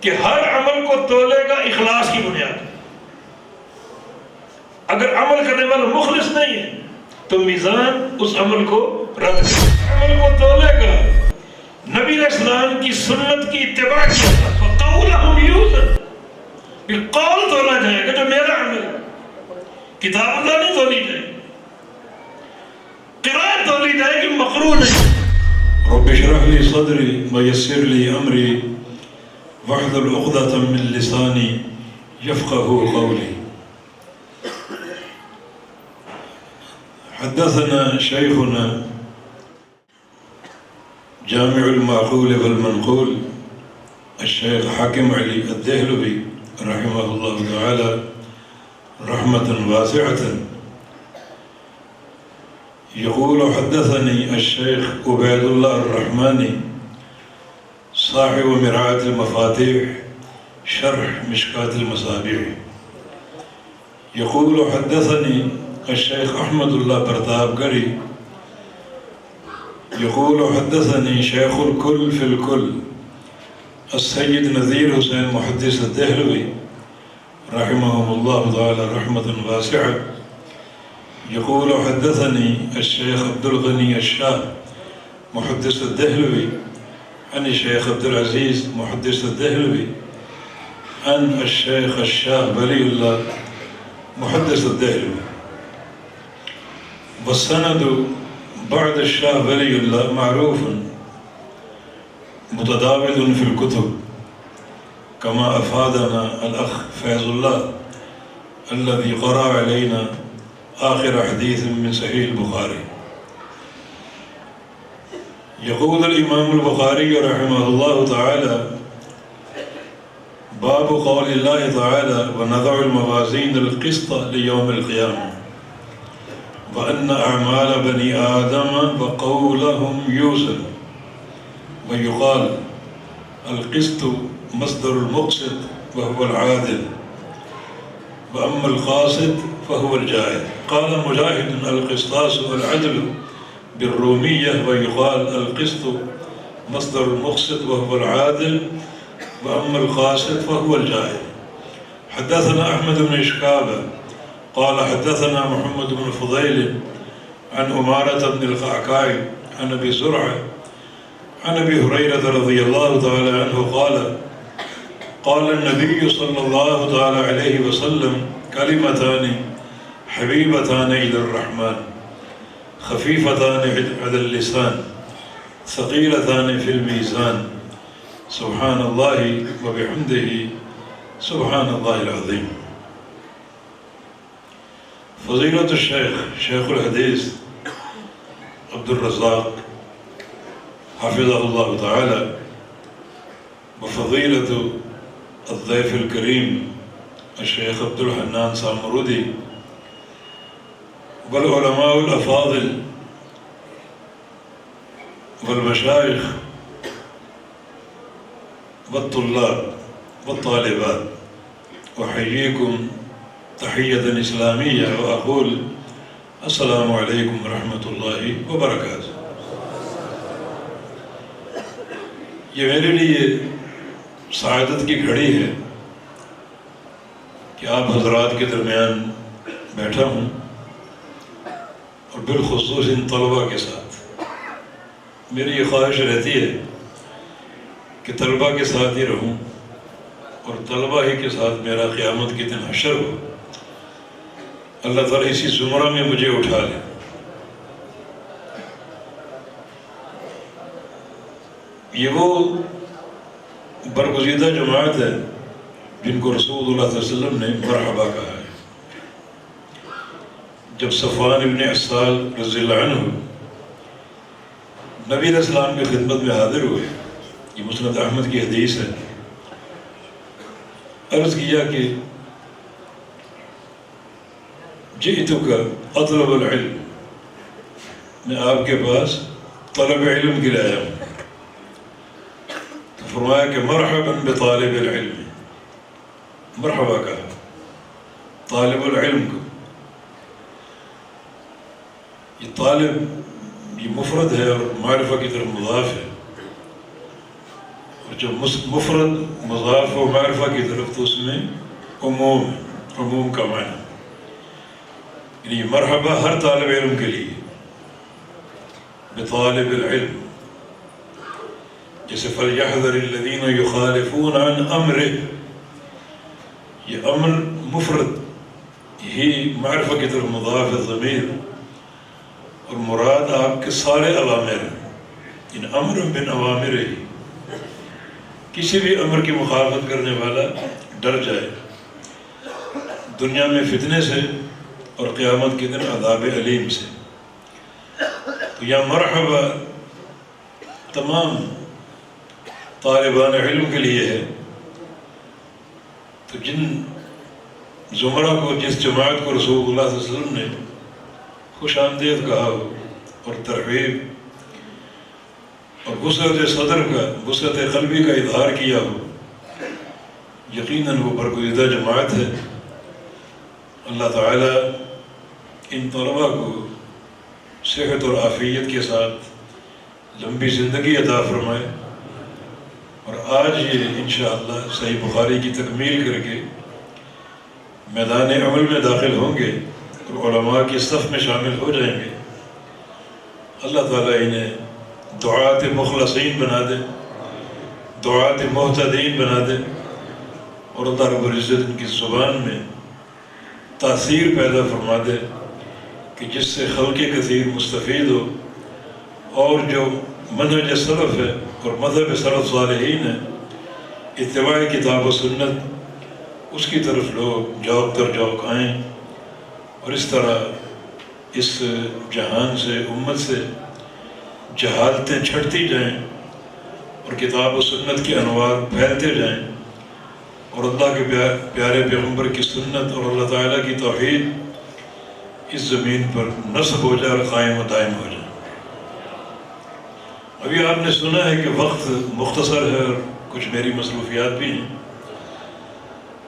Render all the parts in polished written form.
کہ ہر عمل کو تولے گا اخلاص کی بنیاد۔ اگر عمل کرنے والا مخلص نہیں ہے تو میزان اس عمل کو رد کرے، عمل کو تولے گا نبی علیہ السلام کی سنت کی اتباع کی، فَقَوْلَهُمْ يُوزَنْ، کہ قول تولا جائے گا جو میرا عمل، کتاب اللہ نہیں تولی جائے گی، قرآن تولی جائے گی، مقروء نہیں۔ رب اشرح لي صدري ويسر لي امري واحلل عقدة من لساني يفقهوا قولي۔ حدثنا شيخنا جامع المعقول والمنقول الشيخ حاكم علي الدهلوي رحمه الله تعالى رحمة واسعة، يقول حدثني الشيخ عبيد الله الرحماني صاحب مرآة المفاتيح شرح مشكاة المصابيح، يقول حدثني الشيخ أحمد الله برتابغري يقول حدثني شيخ الكل في الكل السيد نذير حسين محدث الدهلوي رحمهم الله تعالى رحمة واسعة، يقول حدثني الشيخ عبد الغني الشاه محدث الدهلوي عن الشيخ عبد العزيز محدث الدهلوي عن الشيخ الشاه ولي الله محدث الدهلوي، والسند بعد الشاه ولي الله معروف متداول في الكتب كما أفادنا الأخ فيض الله الذي قرأ علينا آخر حديث من صحيح البخاري. يقول الإمام البخاري رحمه الله تعالى باب قول الله تعالى ونضع الموازين القسط ليوم القيامة وأن أعمال بني آدم وقولهم يوزن، ويقال القسط مصدر المقسط وهو العادل، وأما القاسط فهو الجاهل. قال مجاهد القسطاس والعدل بالرومية، ويقال القسط مصدر المقسط وهو العادل، وأما القاسط فهو الجاهل. حدثنا أحمد بن إشكابة قال حدثنا محمد بن فضيل عن أمارة بن القعقاع عن أبي زرعة عن أبي هريرة رضي الله تعالى عنه قال قال النبي صلى الله تعالى عليه وسلم كلمتان حبيبتان إلى الرحمن خفيفتان على اللسان ثقيلتان في الميزان سبحان الله وبحمده سبحان الله العظيم۔ فضيلة الشيخ شيخ الحديث عبد الرزاق حفظه الله تعالى، وفضيلة الضيف الكريم الشيخ عبد الحنان سامرودي، والعلماء الأفاضل والمشايخ والطلاب والطالبات، أحييكم تحية إسلامية وأقول السلام عليكم ورحمة الله وبركاته۔ یہ میرے لیے سعادت کی گھڑی ہے کہ آپ حضرات کے درمیان بیٹھا ہوں، اور بالخصوص ان طلباء کے ساتھ میری یہ خواہش رہتی ہے کہ طلباء کے ساتھ ہی رہوں اور طلباء ہی کے ساتھ میرا قیامت کے دن حشر ہو، اللہ تعالیٰ اسی زمرہ میں مجھے اٹھا لے۔ یہ وہ برگزیدہ جماعت ہے جن کو رسول اللہ صلی اللہ علیہ وسلم نے مرحبا کہا ہے۔ جب صفوان ابن عسال رضی اللہ عنہ نبی علیہ السلام کی خدمت میں حاضر ہوئے، یہ مسند احمد کی حدیث ہے، عرض کیا کہ جئتک اطلب العلم، میں آپ کے پاس طلب علم کے لیے آیا ہوں۔ تو فرمایا کہ مرحبا بطالب العلم، مرحبا کہا طالب العلم کو۔ یہ طالب یہ مفرد ہے اور معرفہ کی طرف مضاف ہے، اور جو مفرد مضاف و معرفہ کی طرف تو اس میں عموم کا معنی، یعنی مرحبا ہر طالب علم کے لیے، بطالب العلم، جیسے فَلْيَحْذَرِ الَّذِينَ يُخَالِفُونَ عَنْ أَمْرِهِ، یہ امر مفرد ہی معرفہ کی طرف مضاف ضمیر، اور مراد آپ کے سارے اوامر ہیں، ان امر من اوامر ہی، کسی بھی امر کی مخالفت کرنے والا ڈر جائے دنیا میں فتنے سے اور قیامت کے دن عذاب علیم سے۔ تو یا مرحبا تمام طالبان علم کے لیے ہے، تو جن زمرہ کو، جس جماعت کو رسول اللہ صلی اللہ علیہ وسلم نے خوش آمدید کہا ہو اور ترغیب اور وسعت صدر کا، وسعت قلبی کا اظہار کیا ہو، یقیناً وہ برگزیدہ جماعت ہے۔ اللہ تعالیٰ ان طلباء کو صحت اور عافیت کے ساتھ لمبی زندگی عطا فرمائے، اور آج یہ انشاءاللہ صحیح بخاری کی تکمیل کر کے میدان عمل میں داخل ہوں گے اور علماء کی صف میں شامل ہو جائیں گے۔ اللہ تعالیٰ انہیں دعات مخلصین بنا دے، دعات محتدین بنا دے، اور اللہ رب العزت ان کی زبان میں تاثیر پیدا فرما دے کہ جس سے خلق کثیر مستفید ہو، اور جو منہج سلف ہے اور مذہب سلف صالحین ہے، اتباع کتاب و سنت، اس کی طرف لوگ جوق در جوق آئیں، اور اس طرح اس جہان سے، امت سے جہالتیں چھٹتی جائیں اور کتاب و سنت کے انوار پھیلتے جائیں، اور اللہ کے پیارے پیغمبر کی سنت اور اللہ تعالیٰ کی توحید اس زمین پر نصب ہو جائے اور قائم و دائم ہو جائے۔ ابھی آپ نے سنا ہے کہ وقت مختصر ہے اور کچھ میری مصروفیات بھی ہیں،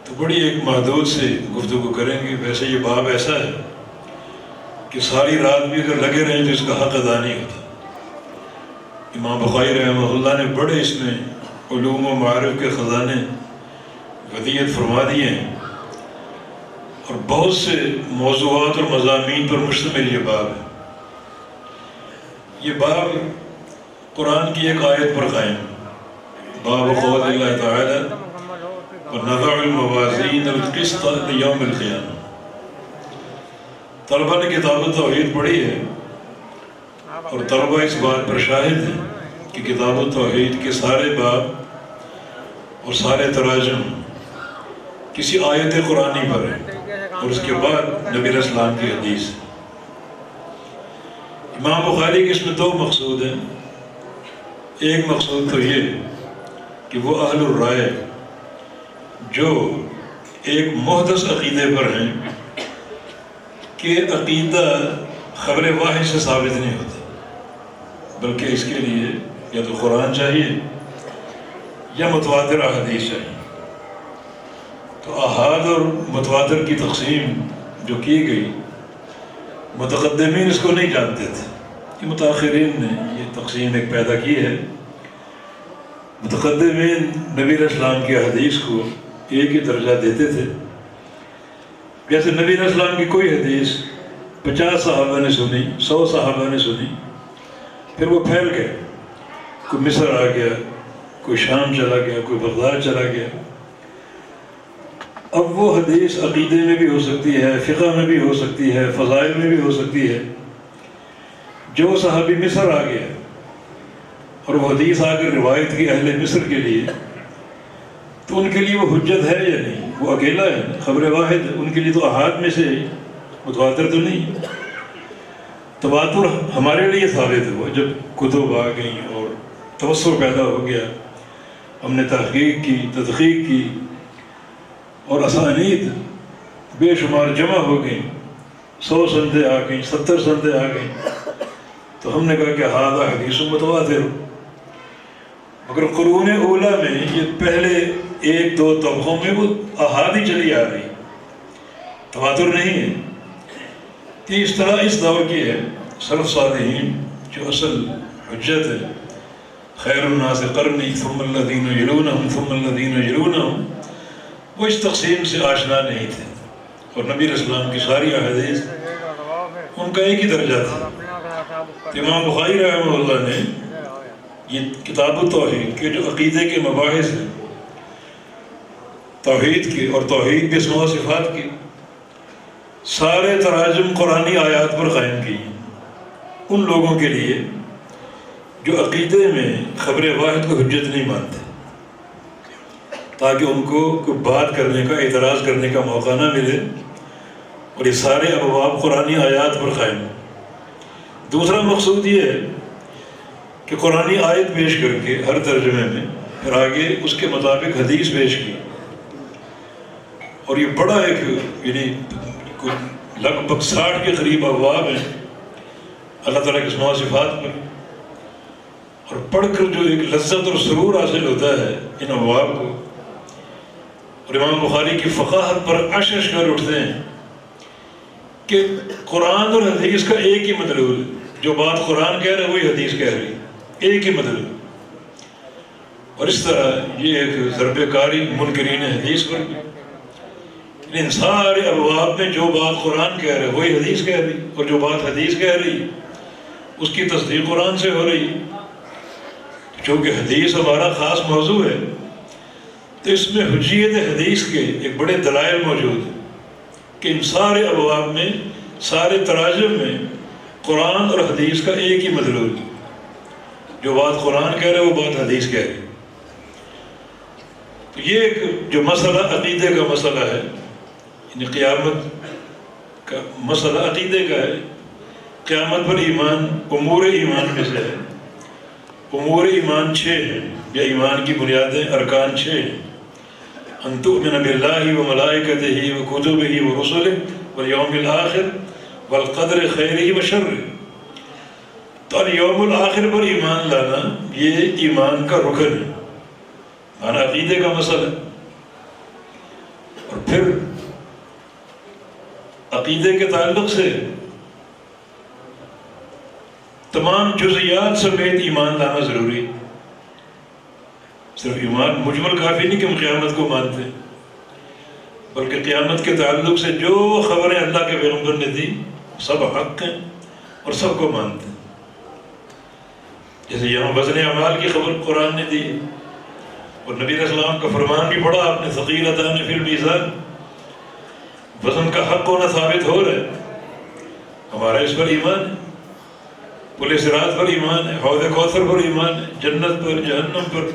تو بڑی ایک محدود سے گفتگو کریں گے۔ ویسے یہ باب ایسا ہے کہ ساری رات بھی اگر لگے رہیں تو اس کا حق ادا نہیں ہوتا۔ امام بخاری رحمہ اللہ نے بڑے اس میں علوم و معارف کے خزانے ودیعت فرما دیے ہیں، اور بہت سے موضوعات اور مضامین پر مشتمل یہ باب ہے۔ یہ باب قرآن کی ایک آیت پر قائم ہے، باب قول اللہ تعالی وَنَضَعُ الْمَوَازِينَ الْقِسْطَ لِيَوْمِ الْقِيَامَةِ۔ طلبہ نے کتاب التوحید پڑھی ہے، اور طلبہ اس بات پر شاہد ہیں کہ کتاب التوحید کے سارے باب اور سارے تراجم کسی آیت قرآنی پر ہیں، اور اس کے بعد نبی علیہ السلام کی حدیث۔ امام بخاری کے اس میں دو مقصود ہیں۔ ایک مقصود تو یہ کہ وہ اہل الرائے جو ایک محدث عقیدے پر ہیں کہ عقیدہ خبر واحد سے ثابت نہیں ہوتا، بلکہ اس کے لیے یا تو قرآن چاہیے یا متواتر احادیث چاہیے۔ تو احاد اور متواتر کی تقسیم جو کی گئی، متقدمین اس کو نہیں جانتے تھے، کہ متاخرین نے یہ تقسیم ایک پیدا کی ہے۔ متقدمین نبی علیہ السلام کی حدیث کو ایک ہی درجہ دیتے تھے، جیسے نبی علیہ السلام کی کوئی حدیث 50 صحابہ نے سنی، 100 صحابہ نے سنی، پھر وہ پھیل گئے، کوئی مصر آ گیا، کوئی شام چلا گیا، کوئی بغداد چلا گیا۔ اب وہ حدیث عقیدے میں بھی ہو سکتی ہے، فقہ میں بھی ہو سکتی ہے، فضائل میں بھی ہو سکتی ہے۔ جو صحابی مصر آ گیا اور وہ حدیث آ کر روایت کی اہل مصر کے لیے، تو ان کے لیے وہ حجت ہے یا نہیں؟ وہ اکیلا ہے، خبر واحد ہے، ان کے لیے تو احاد میں سے متواتر تو نہیں۔ تواتر ہمارے لیے ثابت ہوا جب کتب آ گئیں اور توسع پیدا ہو گیا، ہم نے تحقیق کی، تدقیق کی، اور اسانید بے شمار جمع ہو گئیں، 100 سندیں آ گئیں، 70 سندیں آ گئیں، تو ہم نے کہا کہ ھذا حدیث متواتر۔ مگر قرون اولیٰ میں یہ پہلے 1-2 طبقوں میں وہ احاد ہی چلی آ رہی، تواتر نہیں ہے۔ کہ اس طرح اس دور کی ہے سلف صالحین جو اصل حجت ہے، خیر الناس قرنی ثم الذین یلونہم ثم الذین یلونہم، وہ اس تقسیم سے آشنا نہیں تھے، اور نبی علیہ السلام کی ساری احادیث ان کا ایک ہی درجہ تھا۔ امام بخاری رحمہ اللہ نے یہ کتاب التوحید کے جو عقیدے کے مباحث ہیں، توحید کے اور توحید باسماء و صفات کے سارے تراجم قرآنی آیات پر قائم کی ہیں، ان لوگوں کے لیے جو عقیدے میں خبر واحد کو حجت نہیں مانتے، تاکہ ان کو کوئی بات کرنے کا، اعتراض کرنے کا موقع نہ ملے، اور یہ سارے ابواب قرآنی آیات پر قائم ہیں۔ دوسرا مقصود یہ ہے کہ قرآنی آیت پیش کر کے ہر ترجمے میں پھر آگے اس کے مطابق حدیث پیش کی، اور یہ بڑا ایک یعنی لگ بھگ 60 کے قریب ابواب ہیں اللہ تعالیٰ کے اسماء و صفات پر، اور پڑھ کر جو ایک لذت اور سرور حاصل ہوتا ہے ان ابواب کو، اور امام بخاری کی فقاہت پر عشش کر اٹھتے ہیں کہ قرآن اور حدیث کا ایک ہی مطلب ہے، جو بات قرآن کہہ رہا ہے وہی حدیث کہہ رہی ہے، ایک ہی مطلب۔ اور اس طرح یہ ایک ضرب کاری منکرین حدیث پر بھی، ان سارے ابواب میں جو بات قرآن کہہ رہا ہے وہی حدیث کہہ رہی، اور جو بات حدیث کہہ رہی اس کی تصدیق قرآن سے ہو رہی۔ چونکہ حدیث ہمارا خاص موضوع ہے تو اس میں حجیت حدیث کے ایک بڑے دلائل موجود ہیں کہ ان سارے ابواب میں، سارے تراجم میں قرآن اور حدیث کا ایک ہی مطلب ہے، جو بات قرآن کہہ رہے وہ بات حدیث کہہ رہی۔ تو یہ ایک جو مسئلہ عقیدے کا مسئلہ ہے، یعنی قیامت کا مسئلہ عقیدے کا ہے، قیامت پر ایمان امور ایمان میں سے ہے۔ امور ایمان 6 ہیں، یا ایمان کی بنیادیں ارکان 6 ہیں۔ ان تؤمن باللہ وملائکتہ وکتبہ ورسلہ والیوم الآخر والقدر خیرہ وشرہ۔ تو الیوم الآخر پر ایمان لانا یہ ایمان کا رکن ہے، معنی عقیدے کا مسئلہ ہے۔ اور پھر عقیدے کے تعلق سے تمام جزئیات سمیت ایمان لانا ضروری ہے۔ صرف ایمان مجمل کافی نہیں کہ ہم قیامت کو مانتے، بلکہ قیامت کے تعلق سے جو خبریں اللہ کے پیغمبر نے دی سب حق ہیں اور سب کو مانتے ہیں۔ جیسے یہاں وزن اعمال کی خبر قرآن نے دی، اور نبی علیہ السلام کا فرمان بھی پڑھا آپ نے، ثقیلتان فی المیزان، وزن کا حق ہونا ثابت ہو رہا ہے، ہمارا اس پر ایمان ہے، پل صراط پر ایمان ہے، حوض کوثر پر ایمان ہے، جنت پر، جہنم پر،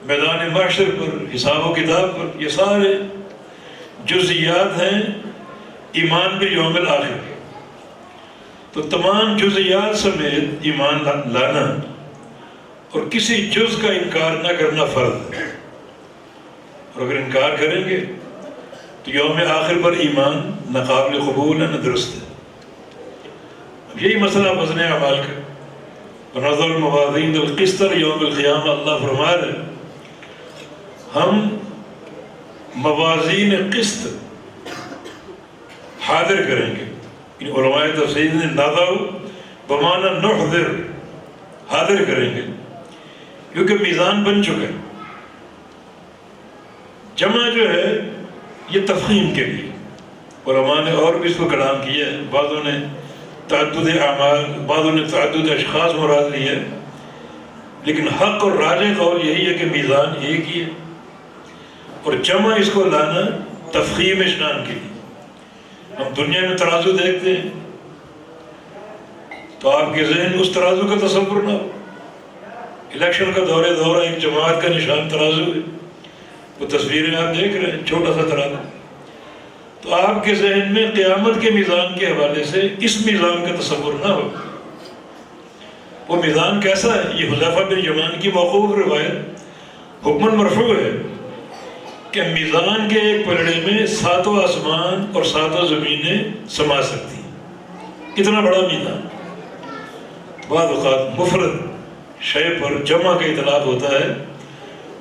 میدان محشر پر، حساب و کتاب پر، یہ سارے جزئیات ہیں ایمان پہ یوم الآخر۔ تو تمام جزئیات سمیت ایمان لانا اور کسی جز کا انکار نہ کرنا فرض ہے، اور اگر انکار کریں گے تو یوم آخر پر ایمان نہ قابل قبول ہے نہ درست ہے۔ اب یہی مسئلہ وزن اعمال کا، ونضع الموازین القسط یوم القیامہ، اللہ فرما رہے ہیں ہم موازین قسط حاضر کریں گے۔ علماء تفسیر نے نضع بمعنی نحضر، حاضر کریں گے، کیونکہ میزان بن چکا ہے۔ جمع جو ہے یہ تفخیم کے لیے، علماء نے اور بھی اس کو کلام کیا ہے، بعضوں نے تعدد اعمال، بعضوں نے تعدد اشخاص مراد لی ہے، لیکن حق اور راجح قول یہی ہے کہ میزان ایک ہی ہے، اور جمع اس کو لانا تفخیم شان کے لیے۔ ہم دنیا میں ترازو دیکھتے ہیں تو آپ کے ذہن میں اس ترازو کا تصور نہ ہو۔ الیکشن کا دورہ ایک جماعت کا نشان ترازو ہے، وہ تصویریں آپ دیکھ رہے ہیں، چھوٹا سا ترازو۔ تو آپ کے ذہن میں قیامت کے میزان کے حوالے سے اس میزان کا تصور نہ ہو۔ وہ میزان کیسا ہے؟ یہ حذیفہ بن یمان کی موقوف روایت حکماً مرفوع ہے کہ میزان کے ایک پلڑے میں 7 آسمان اور 7 زمینیں سما سکتی ہیں، اتنا بڑا میزان۔ بعض اوقات مفرد شے پر جمع کا اطلاق ہوتا ہے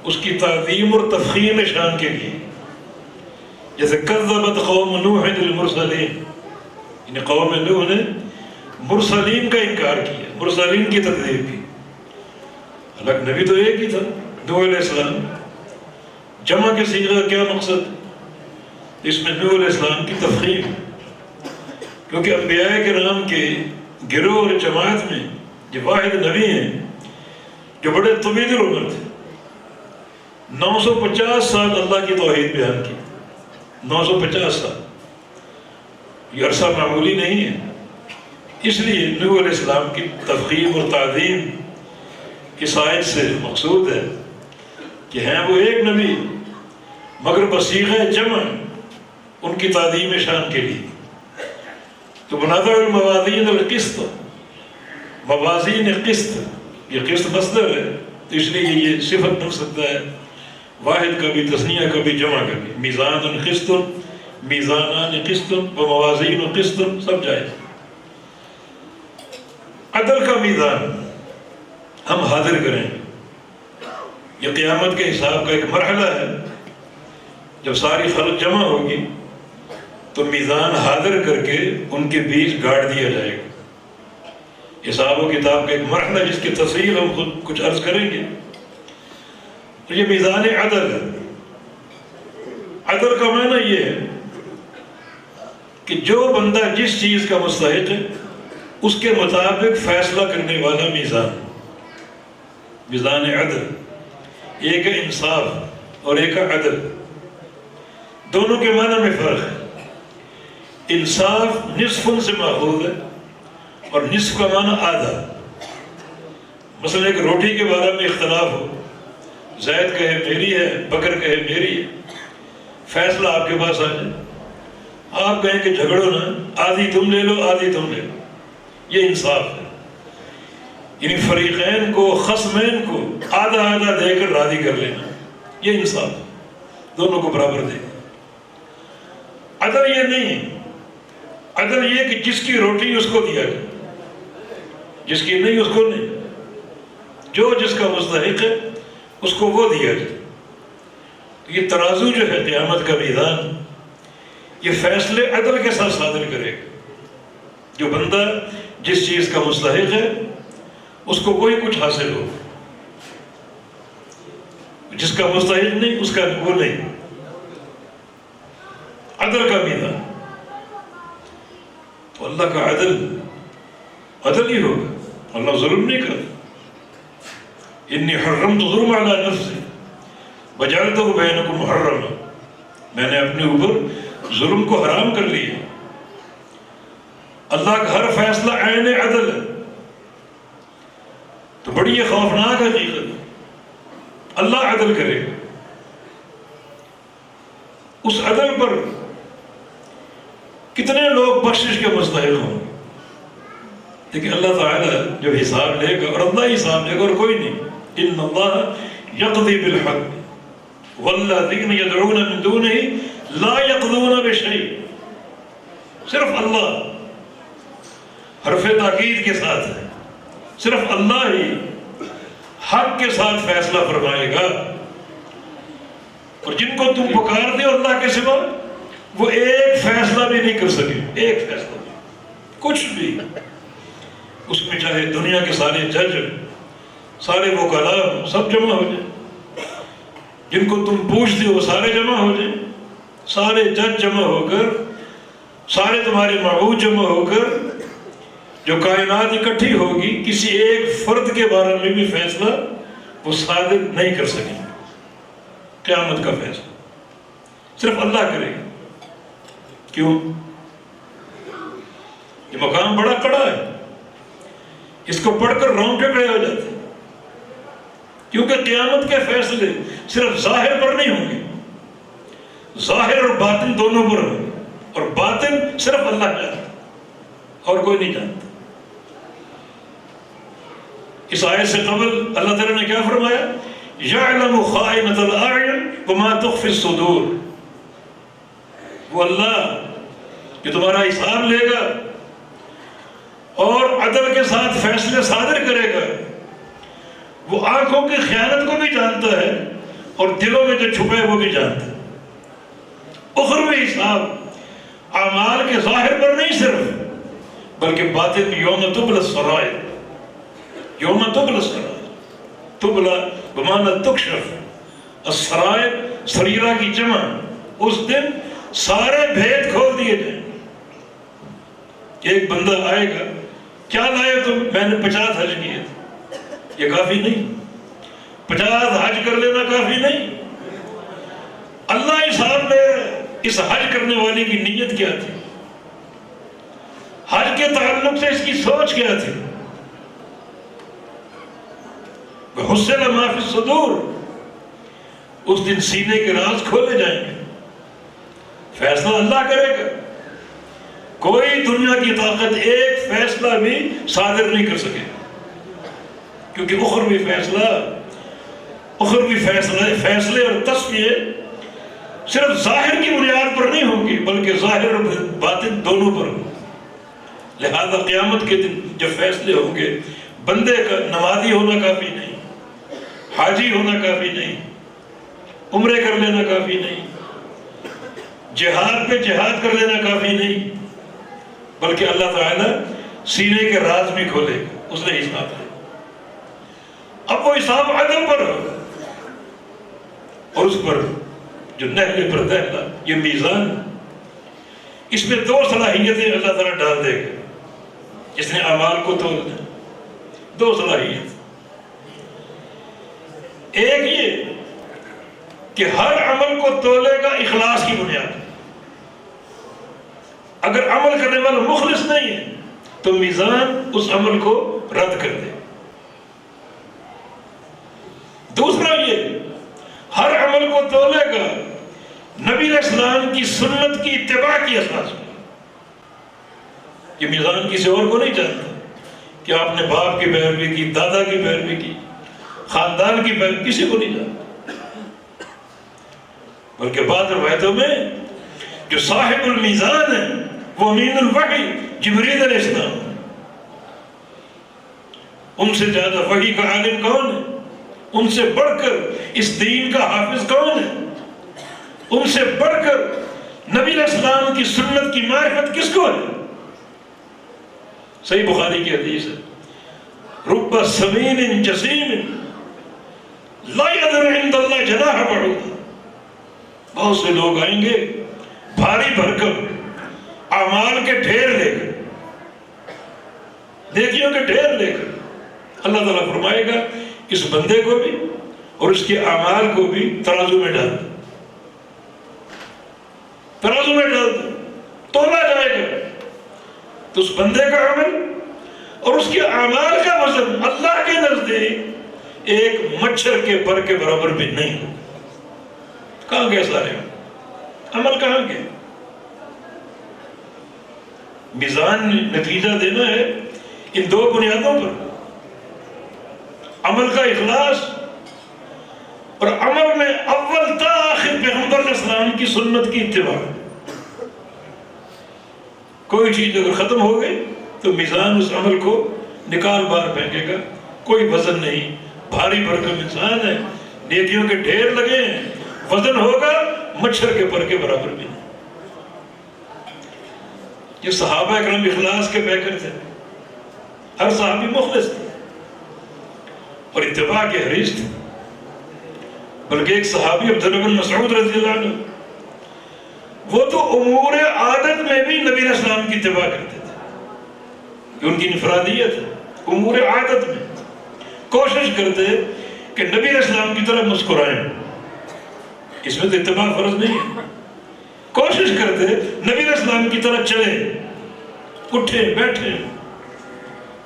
اس کی تعظیم اور تفخیم شان کے لیے، جیسے کذبت قوم نوح المرسلین، یعنی قوم نوح نے مرسلین کا انکار کیا، مرسلین کی تکذیب کی، حالانکہ نبی تو ایک ہی تھا، نوح علیہ السلام. جمع کے صیغہ کا کیا مقصد؟ اس میں نوح علیہ السلام کی تفخیم، کیونکہ انبیاء کرام کے گروہ اور جماعت میں یہ واحد نبی ہیں جو بڑے طویل العمر تھے. 950 سال اللہ کی توحید بیان کی. 950 سال یہ عرصہ معمولی نہیں ہے. اس لیے نوح علیہ السلام کی تفخیم اور تعظیم اس آیت سے مقصود ہے کہ ہیں وہ ایک نبی مگر بصیغہ جمع ان کی تعظیم شان کے لیے. تو بناتا الموازین القسط، موازین قسط، یہ قسط مصدر ہے تو اس لیے یہ صفت بن سکتا ہے واحد کا بھی، تثنیہ کا بھی، جمع کا بھی. میزان قسط، میزانان قسط و موازین قسط سب جائز. عدل کا میزان ہم حاضر کریں. یہ قیامت کے حساب کا ایک مرحلہ ہے. جب ساری خلق جمع ہوگی تو میزان حاضر کر کے ان کے بیچ گاڑ دیا جائے گا. حساب و کتاب کا ایک مرحلہ جس کی تفصیل ہم خود کچھ عرض کریں گے. تو یہ میزان عدل ہے. عدل کا معنی یہ ہے کہ جو بندہ جس چیز کا مستحق ہے اس کے مطابق فیصلہ کرنے والا میزان. میزان عدل، ایک ہے انصاف اور ایک ہے عدل. دونوں کے معنی میں فرق ہے. انصاف نصف سے ماخوذ ہے اور نصف کا معنی آدھا. مثلا ایک روٹی کے بارے میں اختلاف ہو، زید کہے میری ہے، بکر کہے میری ہے، فیصلہ آپ کے پاس آ جائے، آپ کہیں کہ جھگڑو نا، آدھی تم لے لو آدھی تم لے لو. یہ انصاف ہے. یعنی فریقین کو، خصمین کو آدھا آدھا دے کر راضی کر لینا، یہ انصاف ہے. دونوں کو برابر دے. عدل یہ نہیں ہے. عدل یہ کہ جس کی روٹی اس کو دیا جائے، جس کی نہیں اس کو نہیں. جو جس کا مستحق ہے اس کو وہ دیا جائے. یہ ترازو جو ہے قیامت کا میدان، یہ فیصلے عدل کے ساتھ صادر کرے گا. جو بندہ جس چیز کا مستحق ہے اس کو وہی کچھ حاصل ہو، جس کا مستحق نہیں اس کا وہ نہیں. عدل کا میدان. تو اللہ کا عدل عدل ہی ہوگا. اللہ ظلم نہیں کرتا. انی حرمت ظلم علی نفسی وجعلتہ بینکم محرما، میں نے اپنے اوپر ظلم کو حرام کر لیا. اللہ کا ہر فیصلہ عین عدل ہے. تو بڑی یہ خوفناک حقیقت ہے. اللہ عدل کرے گا. اس عدل پر کتنے لوگ بخشش کے مستحق ہوں گے، لیکن اللہ تعالیٰ جب حساب لے گا، اور اللہ حساب لے گا اور کوئی نہیں. ان اللہ یقضی بالحق والذین یدعون من دونہ لا یقضون بشیء. صرف اللہ، حرف تاکید کے ساتھ ہے، صرف اللہ ہی حق کے ساتھ فیصلہ فرمائے گا. اور جن کو تم پکارتے ہو اللہ کے سوا، وہ ایک فیصلہ بھی نہیں کر سکے. ایک فیصلہ بھی، کچھ بھی. اس میں چاہے دنیا کے سارے جج، سارے وکلاء سب جمع ہو جائیں، جن کو تم پوچھتے ہو وہ سارے جمع ہو جائیں، سارے جج جمع ہو کر، سارے تمہارے معبود جمع ہو کر، جو کائنات اکٹھی ہوگی، کسی ایک فرد کے بارے میں بھی فیصلہ وہ صادر نہیں کر سکیں. قیامت کا فیصلہ صرف اللہ کرے گا. کیوں؟ یہ مقام بڑا کڑا ہے. اس کو پڑھ کر رونگٹے کھڑے ہو جاتے ہیں. کیونکہ قیامت کے فیصلے صرف ظاہر پر نہیں ہوں گے، ظاہر اور باطن دونوں پر ہوں گے. اور باطن صرف اللہ جانتا اور کوئی نہیں جانتا. اس آیت سے قبل اللہ تعالیٰ نے کیا فرمایا؟ یعلم خائنۃ الاعین وما تخفی الصدور. وہ اللہ جو تمہارا حساب لے گا اور عدل کے ساتھ فیصلے صادر کرے گا، وہ آنکھوں کی خیانت کو بھی جانتا ہے اور دلوں میں جو چھپے وہ بھی جانتا ہے. اخروی حساب اعمال کے ظاہر پر نہیں صرف، بلکہ باطن. یوم تبلی السرائر، یوم تبلی السرائر، تبلا بمعنی تکشف، السرائر سریرہ کی جمع، اس دن سارے بھید کھول دیے جائیں۔ ایک بندہ آئے گا، کیا لائے تم؟ میں نے 50 حج کیے تھے۔ یہ کافی نہیں، 50 حج کر لینا کافی نہیں۔ اللہ حساب لے اس حج کرنے والے کی نیت کیا تھی، حج کے تعلق سے اس کی سوچ کیا تھی۔ وَحُصِّلَ مَا فِي الصُّدُورِ، اس دن سینے کے راز کھولے جائیں گے، فیصلہ اللہ کرے گا۔ کوئی دنیا کی طاقت ایک فیصلہ بھی صادر نہیں کر سکے، کیونکہ اخروی فیصلے اور تصفیے صرف ظاہر کی بنیاد پر نہیں ہوں گی، بلکہ ظاہر اور باطن دونوں پر ہوں۔ لہذا قیامت کے دن جب فیصلے ہوں گے، بندے کا نمازی ہونا کافی نہیں، حاجی ہونا کافی نہیں، عمرے کر لینا کافی نہیں، جہاد پہ جہاد کر لینا کافی نہیں، بلکہ اللہ تعالیٰ سینے کے راز بھی کھولے گا، اس نے حساب لے۔ اب وہ حساب عدل پر ہوگا، اور اس پر جو نہلے پر دہلا، یہ میزان، اس میں 2 صلاحیتیں اللہ تعالیٰ ڈال دے گا جس نے اعمال کو تول دیں۔ 2 صلاحیت، ایک یہ کہ ہر عمل کو تولے گا اخلاص کی بنیاد۔ اگر عمل کرنے والا مخلص نہیں ہے تو میزان اس عمل کو رد کر دے۔ دوسرا یہ ہر عمل کو تولے گا نبی علیہ السلام کی سنت کی اتباع کی اساس پر۔ یہ میزان کسی اور کو نہیں جانتا کہ آپ نے باپ کی پیروی کی، دادا کی پیروی کی، خاندان کی پیروی، کسی کو نہیں جانتا، بلکہ بعض روایتوں میں جو صاحب المیزان ہے وہ امین الوحی جبریل علیہ السلام، ان سے زیادہ وحی کا عالم کون ہے؟ ان سے بڑھ کر اس دین کا حافظ کون ہے؟ ان سے بڑھ کر نبی علیہ السلام کی سنت کی معرفت کس کو ہے؟ صحیح بخاری کی حدیث ہے، رب سمین جسیم لا یدر عند اللہ جناح بعوضہ۔ بہت سے لوگ آئیں گے بھاری بھرکم اعمال کے ڈھیر لے کر، نیکیوں کے ڈھیر لے کر، اللہ تعالیٰ فرمائے گا اس بندے کو بھی اور اس کے اعمال کو بھی ترازو میں ڈال دو، ترازو میں ڈال دو، تولا جائے گا تو اس بندے کا عمل اور اس کے اعمال کا وزن اللہ کے نزدیک ایک مچھر کے پر کے برابر بھی نہیں ہوگا۔ کہاں گئے سارے عمل، کہاں گئے؟ میزان نتیجہ دینا ہے ان 2 بنیادوں پر، عمل کا اخلاص اور عمل میں اول تا آخر پیغمبر علیہ السلام کی سنت کی اتباع۔ کوئی چیز اگر ختم ہو گئی تو میزان اس عمل کو نکال باہر پھینکے گا، کوئی وزن نہیں، بھاری بھرکم انسان ہے، نیکیوں کے ڈھیر لگے ہیں، وزن ہوگا مچھر کے پر کے برابر بھی نہیں۔ یہ صحابہ اکرام اخلاص کے پیکر تھے، ہر صحابی مخلص تھے اور اتباع کے حریص تھے۔ بلکہ ایک صحابی عبداللہ بن مسعود رضی اللہ عنہ، وہ تو امور عادت میں بھی نبی علیہ السلام کی اتباع کرتے تھے، کہ ان کی انفرادیت ہے، امور عادت میں کوشش کرتے کہ نبی علیہ السلام کی طرح مسکرائیں، اس میں تو اتباع فرض نہیں ہے، کوشش کرتے نبی علیہ السلام کی طرح چلیں، اٹھیں بیٹھیں،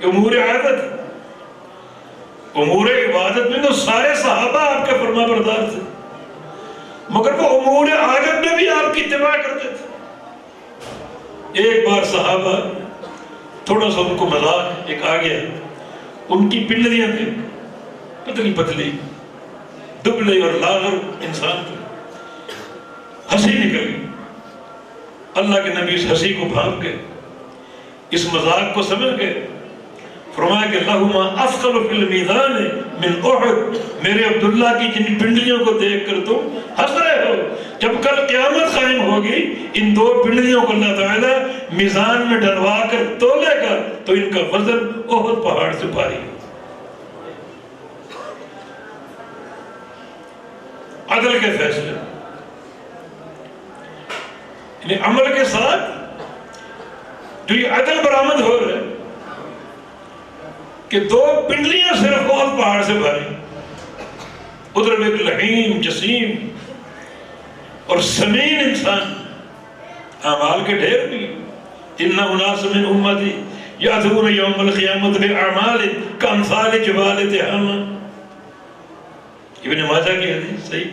امور عادت۔ امور عبادت میں تو سارے صحابہ آپ کے فرما بردار تھے، مگر وہ امور عادت میں بھی آپ کی اتباع کرتے تھے۔ ایک بار صحابہ تھوڑا سا ان کو مذاق ایک آ گیا، ان کی پنڈلیاں تھیں پتلی پتلی، دبلے اور لاغر انسان تھے، ہنسی نکل گئی۔ اللہ کے نبی اس ہنسی کو بھانپ گئے، اس مذاق کو سمجھ گئے، فرمایا کہ لہما اثقل فی المیزان من احد، میرے عبداللہ کی جن پنڈلیوں کو دیکھ کر تم ہنس رہے ہو، جب کل قیامت قائم ہوگی ان 2 پنڈلیوں کو اللہ تعالیٰ میزان میں ڈلوا کر تولے گا تو ان کا وزن احد پہاڑ سے بھاری ہے۔ عدل کے فیصلے، یعنی عمل کے ساتھ جو یہ عدل برآمد ہو رہا ہے کہ 2 پنڈلیاں صرف بہت پہاڑ سے بھاری، ادھر ایک لعین جسیم اور سمین انسان، اعمال کے ڈھیر بھی، ان اناس من امتی یاتون یوم القیامت باعمال کامثال جبال تہامہ، ابن ماجہ کی حدیث صحیح۔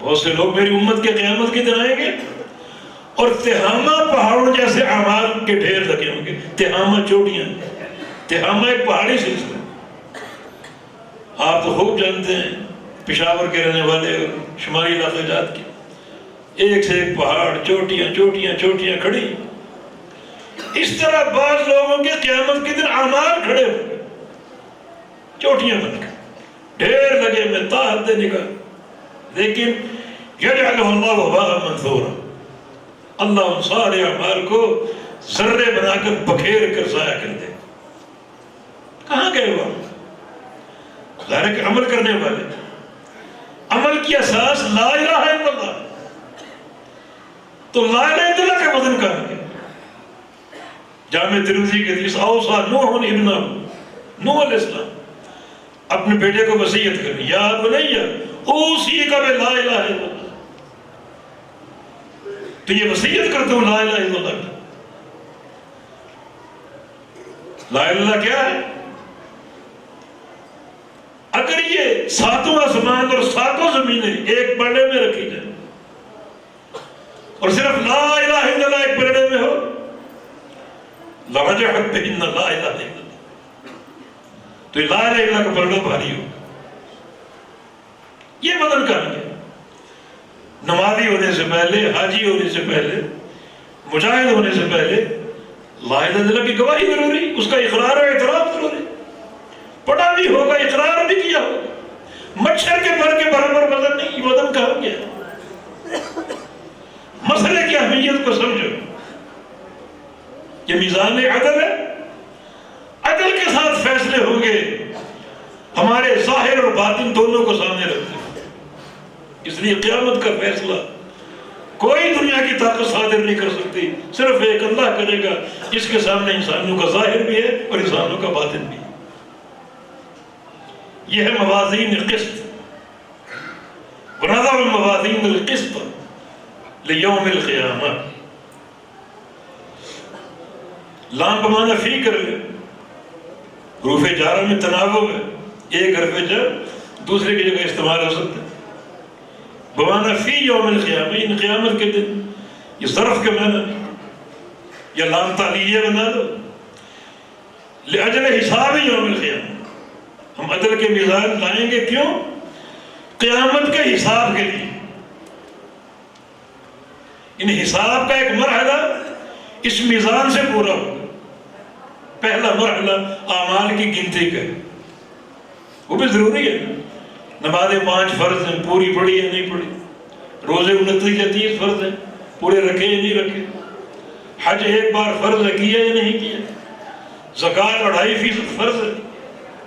بہت سے لوگ میری امت کے قیامت کے دن آئیں گے اور تہامہ پہاڑوں جیسے اعمال کے ڈھیر لگے ہوں گے۔ تہامہ چوٹیاں، تہامہ ایک پہاڑی سلسلہ، آپ تو خوب جانتے ہیں، پشاور کے رہنے والے اور شمالی علاقے جات کے، ایک سے ایک پہاڑ، چوٹیاں چوٹیاں چوٹیاں کھڑی۔ اس طرح بعض لوگوں کے قیامت کے دن اعمال کھڑے ہوں گے چوٹیاں بن کے، ڈھیر لگے میں تاحد نگاہ، لیکن یجعلہ اللہ وباء منثورا، اللہ ان سارے اعمال کو ذرے بنا کر بکھیر کر ضائع کر دے۔ کہاں گئے وہ؟ ظاہر کہ عمل کرنے والے، عمل کی اساس لا الہ الا اللہ، تو لا الہ الا اللہ کا وزن کہاں گیا؟ جامع ترمذی کے حدیث، اوصى نوح ابنہ، نوح علیہ السلام اپنے بیٹے کو وصیت کرنی، یا بنی اوصیک بلا الہ الا اللہ، تو یہ وصیت کرتے ہو لا الہ الا اللہ۔ لا الہ الا اللہ کیا ہے؟ اگر یہ 7 آسمان اور 7 زمینیں ایک پلڑے میں رکھی جائیں اور صرف لا الہ الا اللہ ایک پلڑے میں ہو، لرجحت بہن لا الہ الا اللہ، تو لا الہ الا اللہ کا پلڑا بھاری ہو۔ یہ بدل کہاں گیا؟ نمازی ہونے سے پہلے، حاجی ہونے سے پہلے، مجاہد ہونے سے پہلے لا الہ الا اللہ کی گواہی ضروری، اس کا اقرار و اعتراف ضروری، پڑھا بھی ہوگا، اقرار بھی کیا ہوگا۔ مچھر کے پر کے برابر وزن نہیں، یہ وزن کہاں گیا؟ مسئلے کی اہمیت کو سمجھو، یہ میزان عدل ہے، عدل کے ساتھ فیصلے ہوں گے، ہمارے ظاہر اور باطن دونوں کو سامنے رکھتے ہیں۔ اس لیے قیامت کا فیصلہ کوئی دنیا کی طاقت صادر نہیں کر سکتی، صرف ایک اللہ کرے گا۔ اس کے سامنے انسانوں کا ظاہر بھی ہے اور انسانوں کا باطن بھی ہے۔ یہ ہے موازین قسط، ونضع الموازین القسط لیوم القیامہ۔ لام بمعنی فی کر لے، حروف جارہ میں تناوب ہے، ایک حرف جر دوسرے کی جگہ استعمال ہو سکتا ہے۔ بمعنی فی یوم القیامہ، ان قیامت کے دن، یہ ظرف کے معنی یا لام تعلیلیہ بنا دو، لأجل حساب یوم القیامہ، ہم عدل کے میزان لائیں گے، کیوں؟ قیامت کے حساب کے لیے۔ ان حساب کا ایک مرحلہ اس میزان سے پورا ہوگا۔ پہلا مرحلہ اعمال کی گنتی کا ہے، وہ بھی ضروری ہے۔ نمازیں 5 فرض ہیں، پوری پڑھی ہے نہیں پڑھی، روزے 29 یا 30 فرض ہیں، پورے رکھے یا نہیں رکھے، حج ایک بار فرض ہے کیا یا نہیں کیا، زکوٰۃ 2.5% فرض ہے،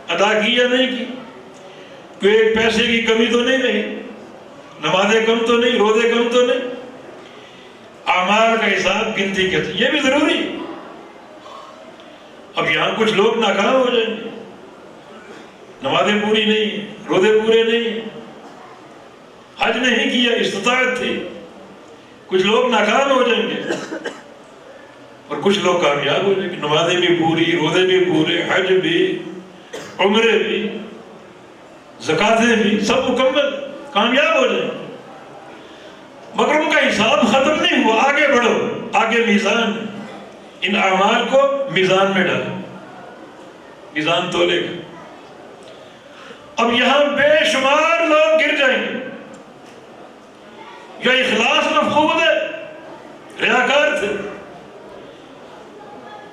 ادا کی یا نہیں کی، کوئی ایک پیسے کی کمی تو نہیں رہی، نمازیں کم تو نہیں، روزے کم تو نہیں، اعمال کا حساب گنتی کہتے ہیں، یہ بھی ضروری ہے۔ اب یہاں کچھ لوگ ناکام ہو جائیں گے، نمازیں پوری نہیں ہیں، روزے پورے نہیں ہیں، حج نہیں کیا، استطاعت تھی، کچھ لوگ ناکام ہو جائیں گے اور کچھ لوگ کامیاب ہو جائیں گے، نمازیں بھی پوری، روزے بھی پورے، حج بھی، عمرے بھی، زکاتیں بھی، سب مکمل، کامیاب ہو جائیں گے۔ مگر ان کا حساب ختم نہیں ہوا، آگے بڑھو، آگے میزان ہے، ان اعمال کو میزان میں ڈالو، میزان تولے گا۔ اب یہاں بے شمار لوگ گر جائیں گے، یا اخلاص مفقود ہے، ریاکار تھے،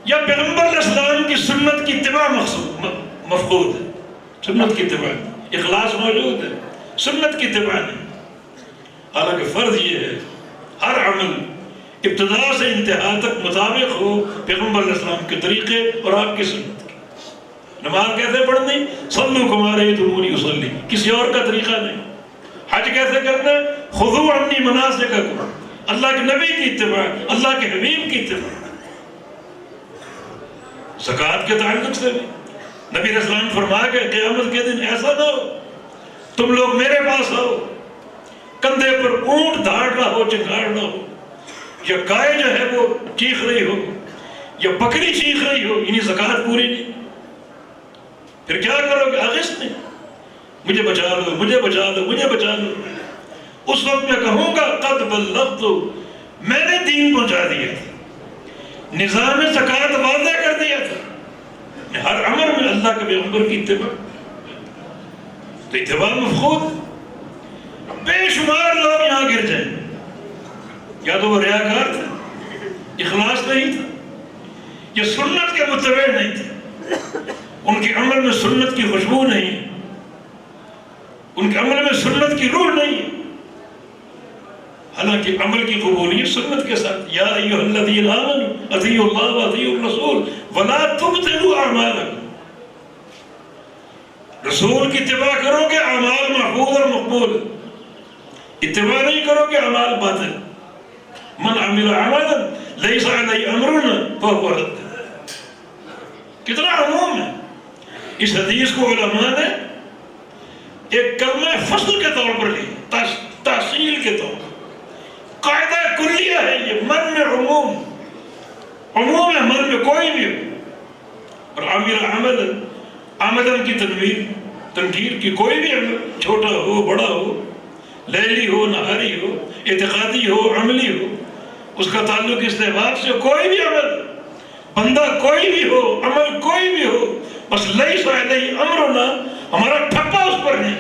یا پیغمبر علیہ السلام کی سنت کی اتباع مفقود ہے، سنت کی اتباع، اخلاص موجود ہے، سنت کی اتباع نہیں۔ حالانکہ فرض یہ ہے ہر عمل ابتدا سے انتہا تک مطابق ہو پیغمبر علیہ السلام کے طریقے اور آپ کی سنت کی۔ نماز کیسے پڑھنی؟ صلو کما رأیتمونی اصلی، کسی اور کا طریقہ نہیں، حج کیسے کرنا ہے؟ خذوا عنی مناسککم، اللہ کے نبی کی اتباع، اللہ کے حبیب کی اتباع۔ زکوٰۃ کے تعلق سے بھی نبی علیہ السلام فرمایا کہ قیامت کے دن ایسا نہ ہو تم لوگ میرے پاس آؤ، کندھے پر اونٹ دھاڑ رہا ہو، چنگاڑ رہا ہو، یا گائے جو ہے وہ چیخ رہی ہو، یا بکری چیخ رہی ہو، یعنی زکوٰۃ پوری نہیں۔ پھر کیا کرو گے؟ اغثنی، مجھے بچا لو، مجھے بچا لو، مجھے بچا لو۔ اس وقت میں کہوں گا قد بلغت، میں نے دین پہنچا دیا تھا، نظام زکوٰۃ واضح کر دیا تھا، ہر امر میں اللہ کے پیغمبر کی اتباع۔ تو اتباع مفقود، بے شمار لوگ یہاں گر جائیں، یا تو وہ ریاکار تھے، اخلاص نہیں تھا، یا سنت کے متبع نہیں تھے، ان کے عمل میں سنت کی خوشبو نہیں ہے، ان کے عمل میں سنت کی روح نہیں ہے۔ حالانکہ عمل کی قبولیت سنت کے ساتھ، یا ایھا الذین آمنوا اطیعوا اللہ واطیعوا الرسول ولا تبطلوا اعمالکم، رسول کی اتباع کرو گے اعمال محفوظ اور مقبول، اتباع نہیں کرو گے اعمال باطل۔ من عمل عملا لیس علیہ امرنا فہو رد، کتنا عموم ہے۔ اس حدیث کو علماء نے ایک کلمہ فصل کے طور پر لی، تحصیل کے طور پر، قاعدہ کلیہ ہے یہ، من میں عموم، عموم ہے من میں کوئی بھی ہو۔ اور عامل عمل، عمدن کی تنکیر کی، کوئی بھی عمل چھوٹا ہو بڑا ہو، لیلی ہو نہاری ہو، اعتقادی ہو عملی ہو، اس کا تعلق استحباب سے، کوئی بھی عمل، بندہ کوئی بھی ہو، عمل کوئی بھی ہو، بس لیس علیہ امرنا، ہمارا ٹھپا اس پر نہیں،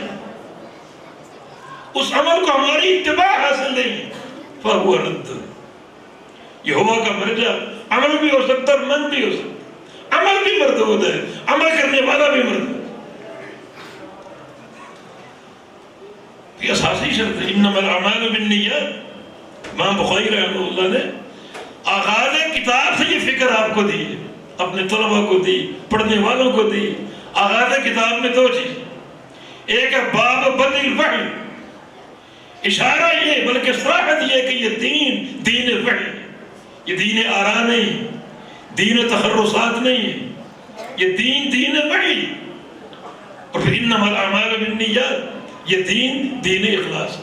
اس عمل کو ہماری اتباع حاصل نہیں، فہو رد، یہ ہوا کا مرجع۔ عمل بھی ہو سکتا ہے، من بھی ہو سکتا، عمل بھی مردود ہے، عمل کرنے والا بھی مردود۔ یہ اساسی شرط ہے، انما الاعمال بالنیات۔ امام بخاری رحمہ اللہ نے آغاز کتاب سے یہ فکر آپ کو دی ہے، اپنے طلبہ کو دی، پڑھنے والوں کو دی۔ آغاز کتاب میں دو چیز، ایک ہے باب بدء الوحی، اشارہ یہ بلکہ صراحت یہ کہ یہ دین وحی، یہ دین آرا نہیں، دین تخرصات نہیں ہے، یہ دین وحی۔ اور پھر انما الاعمال بالنیات، یہ دین اخلاص ہے۔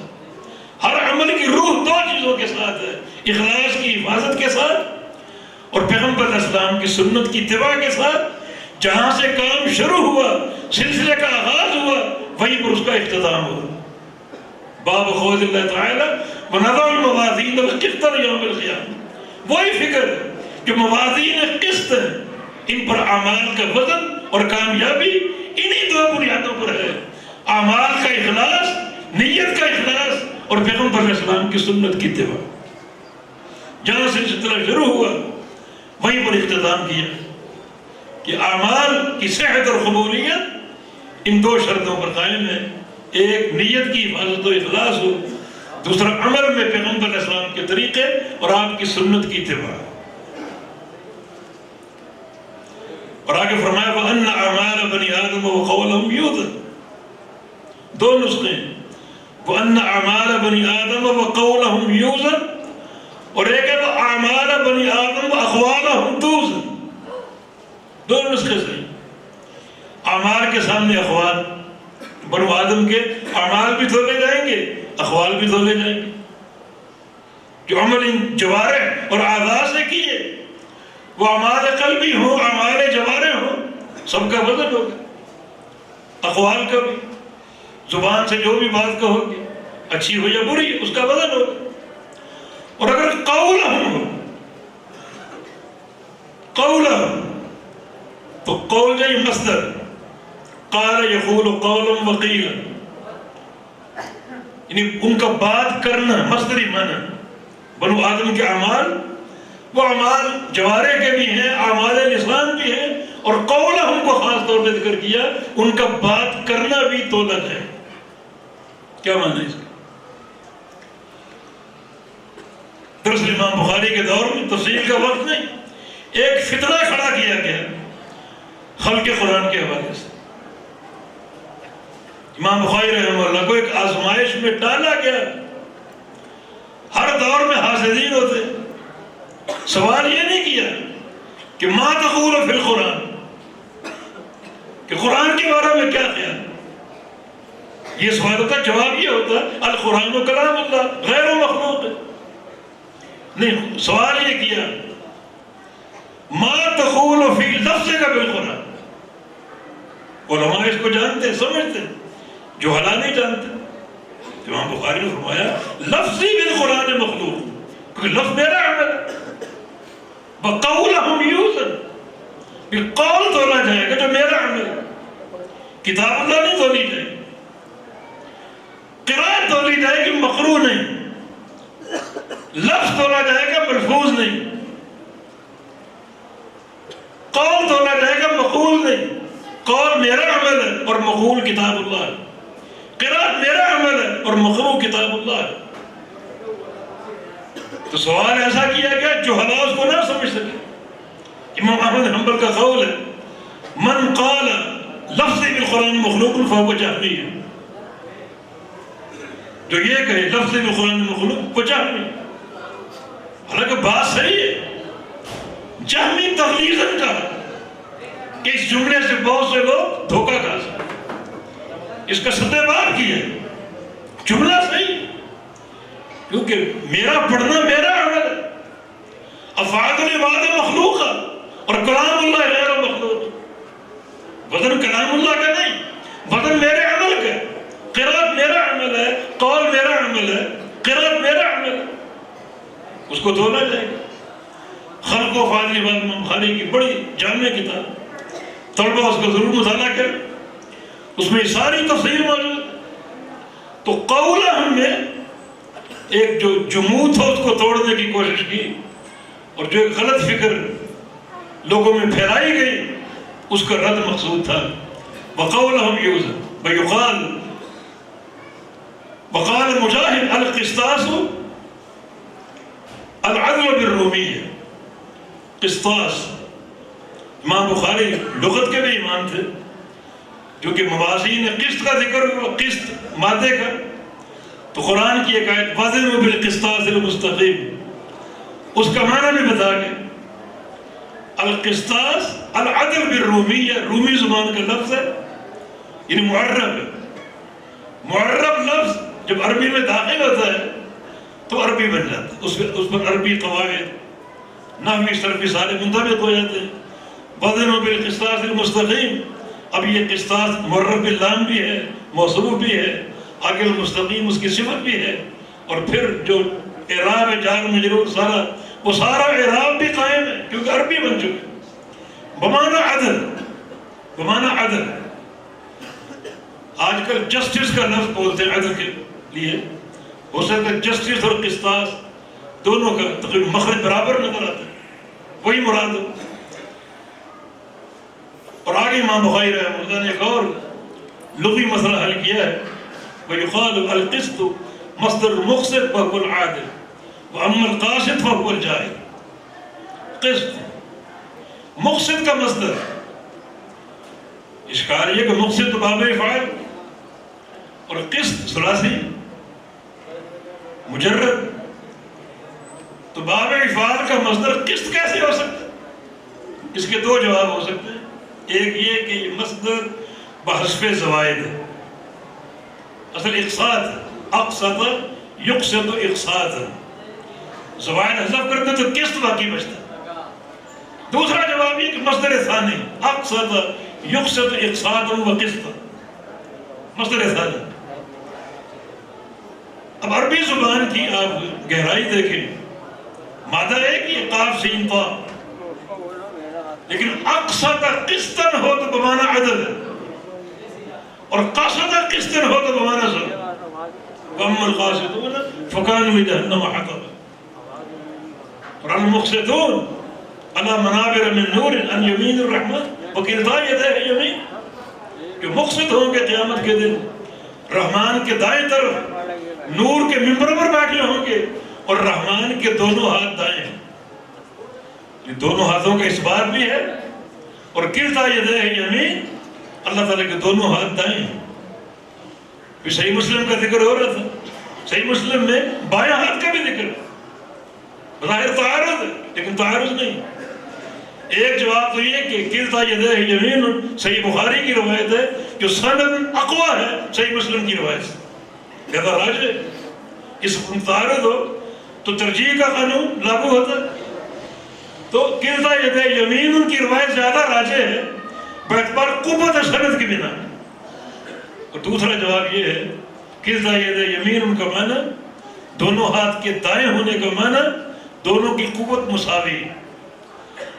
ہر عمل کی روح دو چیزوں کے ساتھ ہے، اخلاص کی حفاظت کے ساتھ اور پیغمبر علیہ السلام کی سنت کی اتباع کے ساتھ۔ جہاں سے کام شروع ہوا، سلسلے کا آغاز ہوا، وہیں پر اس کا اختتام ہوا۔ باب قول اللہ تعالی وَنَضَعُ الْمَوَازِينَ الْقِسْطَ لِيَوْمِ الْقِيَامَةِ، وہی فکر ہے جو موازین قسط ہے، ان پر اعمال کا وزن اور کامیابی انہی دو بنیادوں پر ہے، اعمال کا اخلاص، نیت کا اخلاص اور پیغمبر علیہ السلام کی سنت کی اتباع۔ جہاں سے سلسلہ شروع ہوا وہیں پر اختتام کیا کہ اعمال کی صحت اور قبولیت ان دو شرطوں پر قائم ہے، ایک نیت کی حفاظت و اخلاص ہو، دوسرا عمل میں پیغمبر علیہ السلام کے طریقے اور آپ کی سنت کی اتباع۔ اور آگے فرمایا وَأَنَّ أَعْمَالَ بَنِي آدَمَ وَقَوْلَهُمْ يُوزَنُ، دو نسخے ہیں، وَأَنَّ أَعْمَالَ بَنِي آدَمَ وَقَوْلَهُمْ يُوزَنُ، اور ایک ہے وَأَعْمَالَ بَنِي آدَمَ وَأَقْوَالَهُمْ تُوزَنُ، دو نسخے سے۔ اعمال کے سامنے اقوال، بنو آدم کے اعمال بھی تولے جائیں گے، اقوال بھی تولے جائیں گے۔ جو عمل ان جوارح اور اعضاء سے کیے، وہ اعمال قلبی ہوں، اعمال جوارح ہوں، سب کا وزن ہوگا۔ اقوال کا بھی، زبان سے جو بھی بات کہو گے، اچھی ہو یا بری، اس کا وزن ہوگا۔ اور اگر قول تو قول جائے مصدر، قال یقول قولا وقیلا، یعنی ان کا بات کرنا مصدری معنی۔ بنو آدم کے اعمال وہ اعمال جوارح کے بھی ہیں، اعمال لسان بھی ہیں، اور قولہم کو خاص طور پہ ذکر کیا، ان کا بات کرنا بھی تولا جائے۔ کیا معنی ہے اس کا؟ دراصل امام بخاری کے دور میں تفسیر کا وقت نہیں، ایک فتنہ کھڑا کیا گیا خلق قرآن کے حوالے سے۔ امام بخاری رحمہ اللہ کو ایک آزمائش میں ڈالا گیا. ہر دور میں حاسدین ہوتے. سوال یہ نہیں کیا کہ ما تقول فی القرآن، کہ قرآن کے بارے میں کیا خیال. یہ سوال ہوتا، جواب یہ ہوتا القرآن و کلام اللہ غیر مخلوق. نہیں، سوال یہ کیا ما تقول فی لفظ کا بالقرآن. علماء اس کو جانتے سمجھتے، جو حلال نہیں جانتے. امام بخاری نے فرمایا لفظی بالقرآن مخلوق، کیونکہ لفظ میرا عمل ہے. بقولہم یوزن، یہ قول تولا جائے گا جو میرا عمل ہے. کتاب اللہ نہیں تولی جائے گی، قرآن تولی جائے گی مقروء نہیں، لفظ تولا جائے گا ملفوظ نہیں، قول تولا جائے گا مقول نہیں. قول میرا عمل ہے اور مقول کتاب اللہ ہے. قرآن میرا عمل ہے اور مقروء کتاب اللہ ہے. تو سوال ایسا کیا گیا جو حلال اس کو نہ سمجھ سکے. امام احمد حنبل کا قول ہے من قال لفظی بالقرآن مخلوق فهو جہمی. جو یہ کہے لفظی بالقرآن مخلوق وہ جہمی. حالانکہ بات صحیح ہے، جہمی تغلیظاً کا کہ اس جملے سے بہت سے لوگ دھوکہ کھا سکتے. اس کا سدے بار کیا ہے، جملہ صحیح، کیونکہ میرا پڑھنا میرا عمل ہے. افعال العباد مخلوق اور کلام اللہ غیر مخلوق. وزن کلام اللہ کا نہیں، وزن میرے عمل کا. قرات میرا عمل ہے، قول میرا عمل ہے، قرات میرا عمل ہے. اس کو تولا جائے گا. خلق و افعال العباد امام بخاری کی بڑی جامع کتاب، طلبہ اس کا ضرور مطالعہ کریں، اس میں ساری تفسیر موجود ہے. تو قول ہم نے ایک جو جمود تھا اس کو توڑنے کی کوشش کی، اور جو ایک غلط فکر لوگوں میں پھیلائی گئی اس کا رد مقصود تھا. وقولہم یوزن ویقال، وقال مجاہد القسطاس العدل بالرومیہ. قسطاس، امام بخاری لغت کے بھی امام تھے، جو کہ موازین قسط کا ذکر ہوا، قسط مادے کا. تو قرآن کی ایک آیت وزنوا بالقسطاس المستقیم، اس کا معنی بھی بتا گئے. القسطاس العدل بالرومیہ، رومی زبان کا لفظ ہے، یعنی معرب ہے. معرب لفظ جب عربی میں داخل ہوتا ہے تو عربی بن جاتا ہے. اس پر عربی قواعد نحوی صرفی سارے منطبق ہو جاتے ہیں. وزنوا بالقسطاس المستقیم، اب یہ قسطاس معرب باللام بھی ہے، موصوف بھی ہے، آگے المستقیم اس کی صفت بھی ہے. اور پھر جو اعراب جار مجرور سارا، وہ سارا اعراب بھی قائم ہے کیونکہ عربی بن چکے. بمعنی عدل، بمعنی عدل. آج کل جسٹس کا لفظ بولتے ہیں عدل کے لیے، ہو سکتا ہے جسٹس اور قسطاس دونوں کا تقریباً مخرج برابر نظر آتا ہے، وہی مراد ہو. اور آگے امام بخاری رحمہ اللہ نے ایک اور لغوی مسئلہ حل کیا ہے. وَيُقَالُ الْقِسْطُ مصدر المقسط فهو العادل وَأَمَّا الْقَاسِط فهو الْجَائِرُ. قسط مقسط کا مصدر. اشکال یہ کہ مقسط باب افعال اور قسط ثلاثی مجرد، تو باب افعال کا مصدر قسط کیسے ہو سکتا ہے؟ اس کے دو جواب ہو سکتے ہیں. ایک یہ کہ یہ مصدر بحذف زوائد ہے، اصل اقساط ہے، اقسط یقسط اقساط، زوائد حذف کرتے تو قسط باقی بچتا ہے. دوسرا جواب یہ کہ مصدر ثانی اقسط یقسط اقساط و قسط، مصدر ثانی. اب عربی زبان کی آپ گہرائی دیکھیں، مادہ ایک ہی قاف سین طا، لیکن اقسط قسطن ہو تو بمعنی عدل ہے، اور قسط قسطن ہو تو بمعنی ظلم. وَأَمَّا الْقَاسِطُونَ فَكَانُوا لِجَهَنَّمَ حَطَبًا. اور المقسطون عَلَى مَنَابِرَ مِن نُورٍ عَنْ يَمِينِ الرَّحْمَنِ وَكِلْتَا يَدَيْهِ يَمِينٌ. جو مقسط ہوں گے قیامت کے دن رحمان کے دائیں طرف نور کے ممبر پر بیٹھے ہوں گے، اور رحمان کے دونوں ہاتھ دائیں. یہ دونوں ہاتھوں کا اس بات بھی ہے، اور کلتا یدیہ یمین، اللہ تعالیٰ کے دونوں ہاتھ دائیں ہیں. پھر صحیح مسلم کا ذکر ہو رہا تھا، صحیح مسلم میں بائیں ہاتھ کا بھی ذکر ہے، بظاہر تعارض ہے لیکن تعارض نہیں۔ ایک جواب تو یہ کہ کلتا یدیہ یمین صحیح بخاری کی روایت ہے جو سند اقوی ہے صحیح مسلم کی روایت سے، لہذا راجع اس تعارض ہو تو ترجیح کا قانون لاگو ہوتا ہے۔ تو کلتا یدیہ یمین کی روایت زیادہ راجع ہے باعتبار قوت سند کی بنا۔ اور دوسرا جواب یہ ہے کلتا یدیہ یمین کا معنی دونوں ہاتھ کے دائیں ہونے کا معنی دونوں کی قوت مساوی۔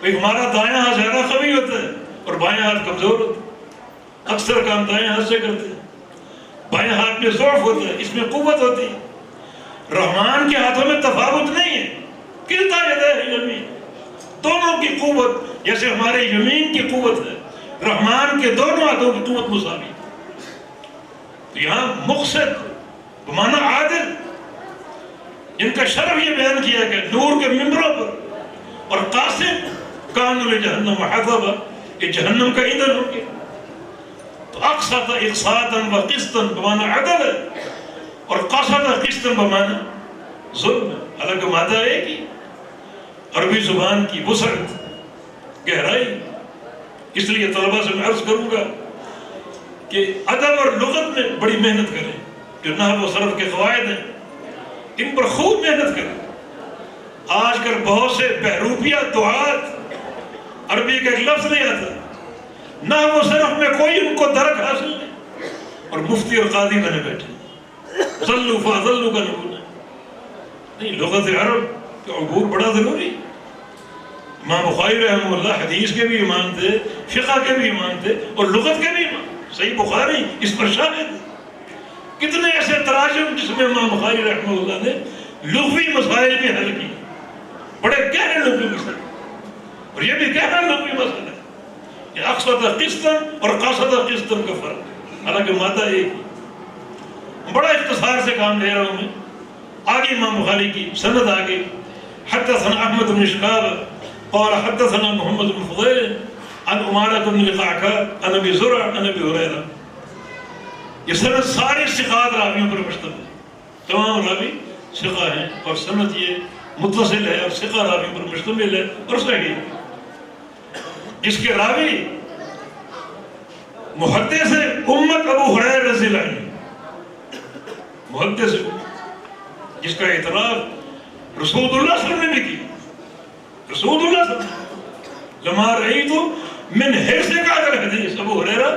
ہمارا دائیں ہاتھ زیادہ قوی ہوتا ہے اور بائیں ہاتھ کمزور ہوتا ہے، اکثر کام دائیں ہاتھ سے کرتے ہیں، بائیں ہاتھ میں ضعف ہوتا ہے، اس میں قوت ہوتی ہے۔ رحمان کے ہاتھوں میں تفاوت نہیں ہے، کلتا یدیہ یمین، دونوں کی قوت جیسے ہمارے یمین کی قوت ہے، رحمان کے دونوں ہاتھوں کی قوت مساوی۔ تو یہاں مقصد بمعنی عادل، جن کا شرف یہ بیان کیا کہ نور کے ممبروں پر، اور قاسم کانوا لجہنم حطبا، یہ جہنم کا ایندھن ہو گیا۔ تو اقسط اقساطا و قسطا بمعنی عدل ہے، اور قسط قسطا بمعنی ظلم ہے، حالانکہ مادہ ایک ہی۔ عربی زبان کی وسعت، گہرائی، اس لیے طلبہ سے میں عرض کروں گا کہ ادب اور لغت میں بڑی محنت کریں، جو نحو و صرف کے قواعد ہیں ان پر خوب محنت کریں۔ آج کل بہت سے بہروپیہ دعات عربی کا ایک لفظ نہیں آتا، نحو و صرف میں کوئی ان کو درک حاصل نہیں، اور مفتی اور قاضی بنے بیٹھے، ظلوا فاضلوا کا نمونہ نہیں۔ لغت عرب کا عبور بڑا ضروری۔ امام بخاری رحمہ اللہ حدیث کے بھی امام تھے، فقہ کے بھی امام تھے، اور لغت کے بھی امام۔ صحیح بخاری اس پر شاہد ہے۔ کتنے ایسے تراجم جس میں امام بخاری رحمہ اللہ نے لغوی مسائل بھی حل کی، بڑے گہرے لغوی مسائل، اور یہ بھی گہرا لغوی مسئلہ ہے، یہ اقسط قسطا اور قاسط قسطا کا فرق، حالانکہ مادہ ایک ہی۔ بڑا اختصار سے کام لے رہا ہوں میں، آگے امام بخاری کی سند آگے، حدثنا احمد بن شهاب قال حدثنا محمد بن فضيل عن عمارة بن القعقاع عن ابي زرع عن ابي هريرة۔ یہ سند سارے ثقات راویوں پر مشتمل ہے، تمام راوی ثقہ ہیں، اور سند یہ متصل ہے اور ثقہ راوی پر مشتمل ہے اور صحیح، جس کے راوی محدث امت ابو ہریرہ رضی اللہ عنہ، محدث جس کا اعتراف رسول اللہ صلی اللہ علیہ وسلم نے بھی کی، رسول اللہ صلی اللہ علیہ وسلم، لما رأیت من حرصک علی الحدیث، ابو ہریرہ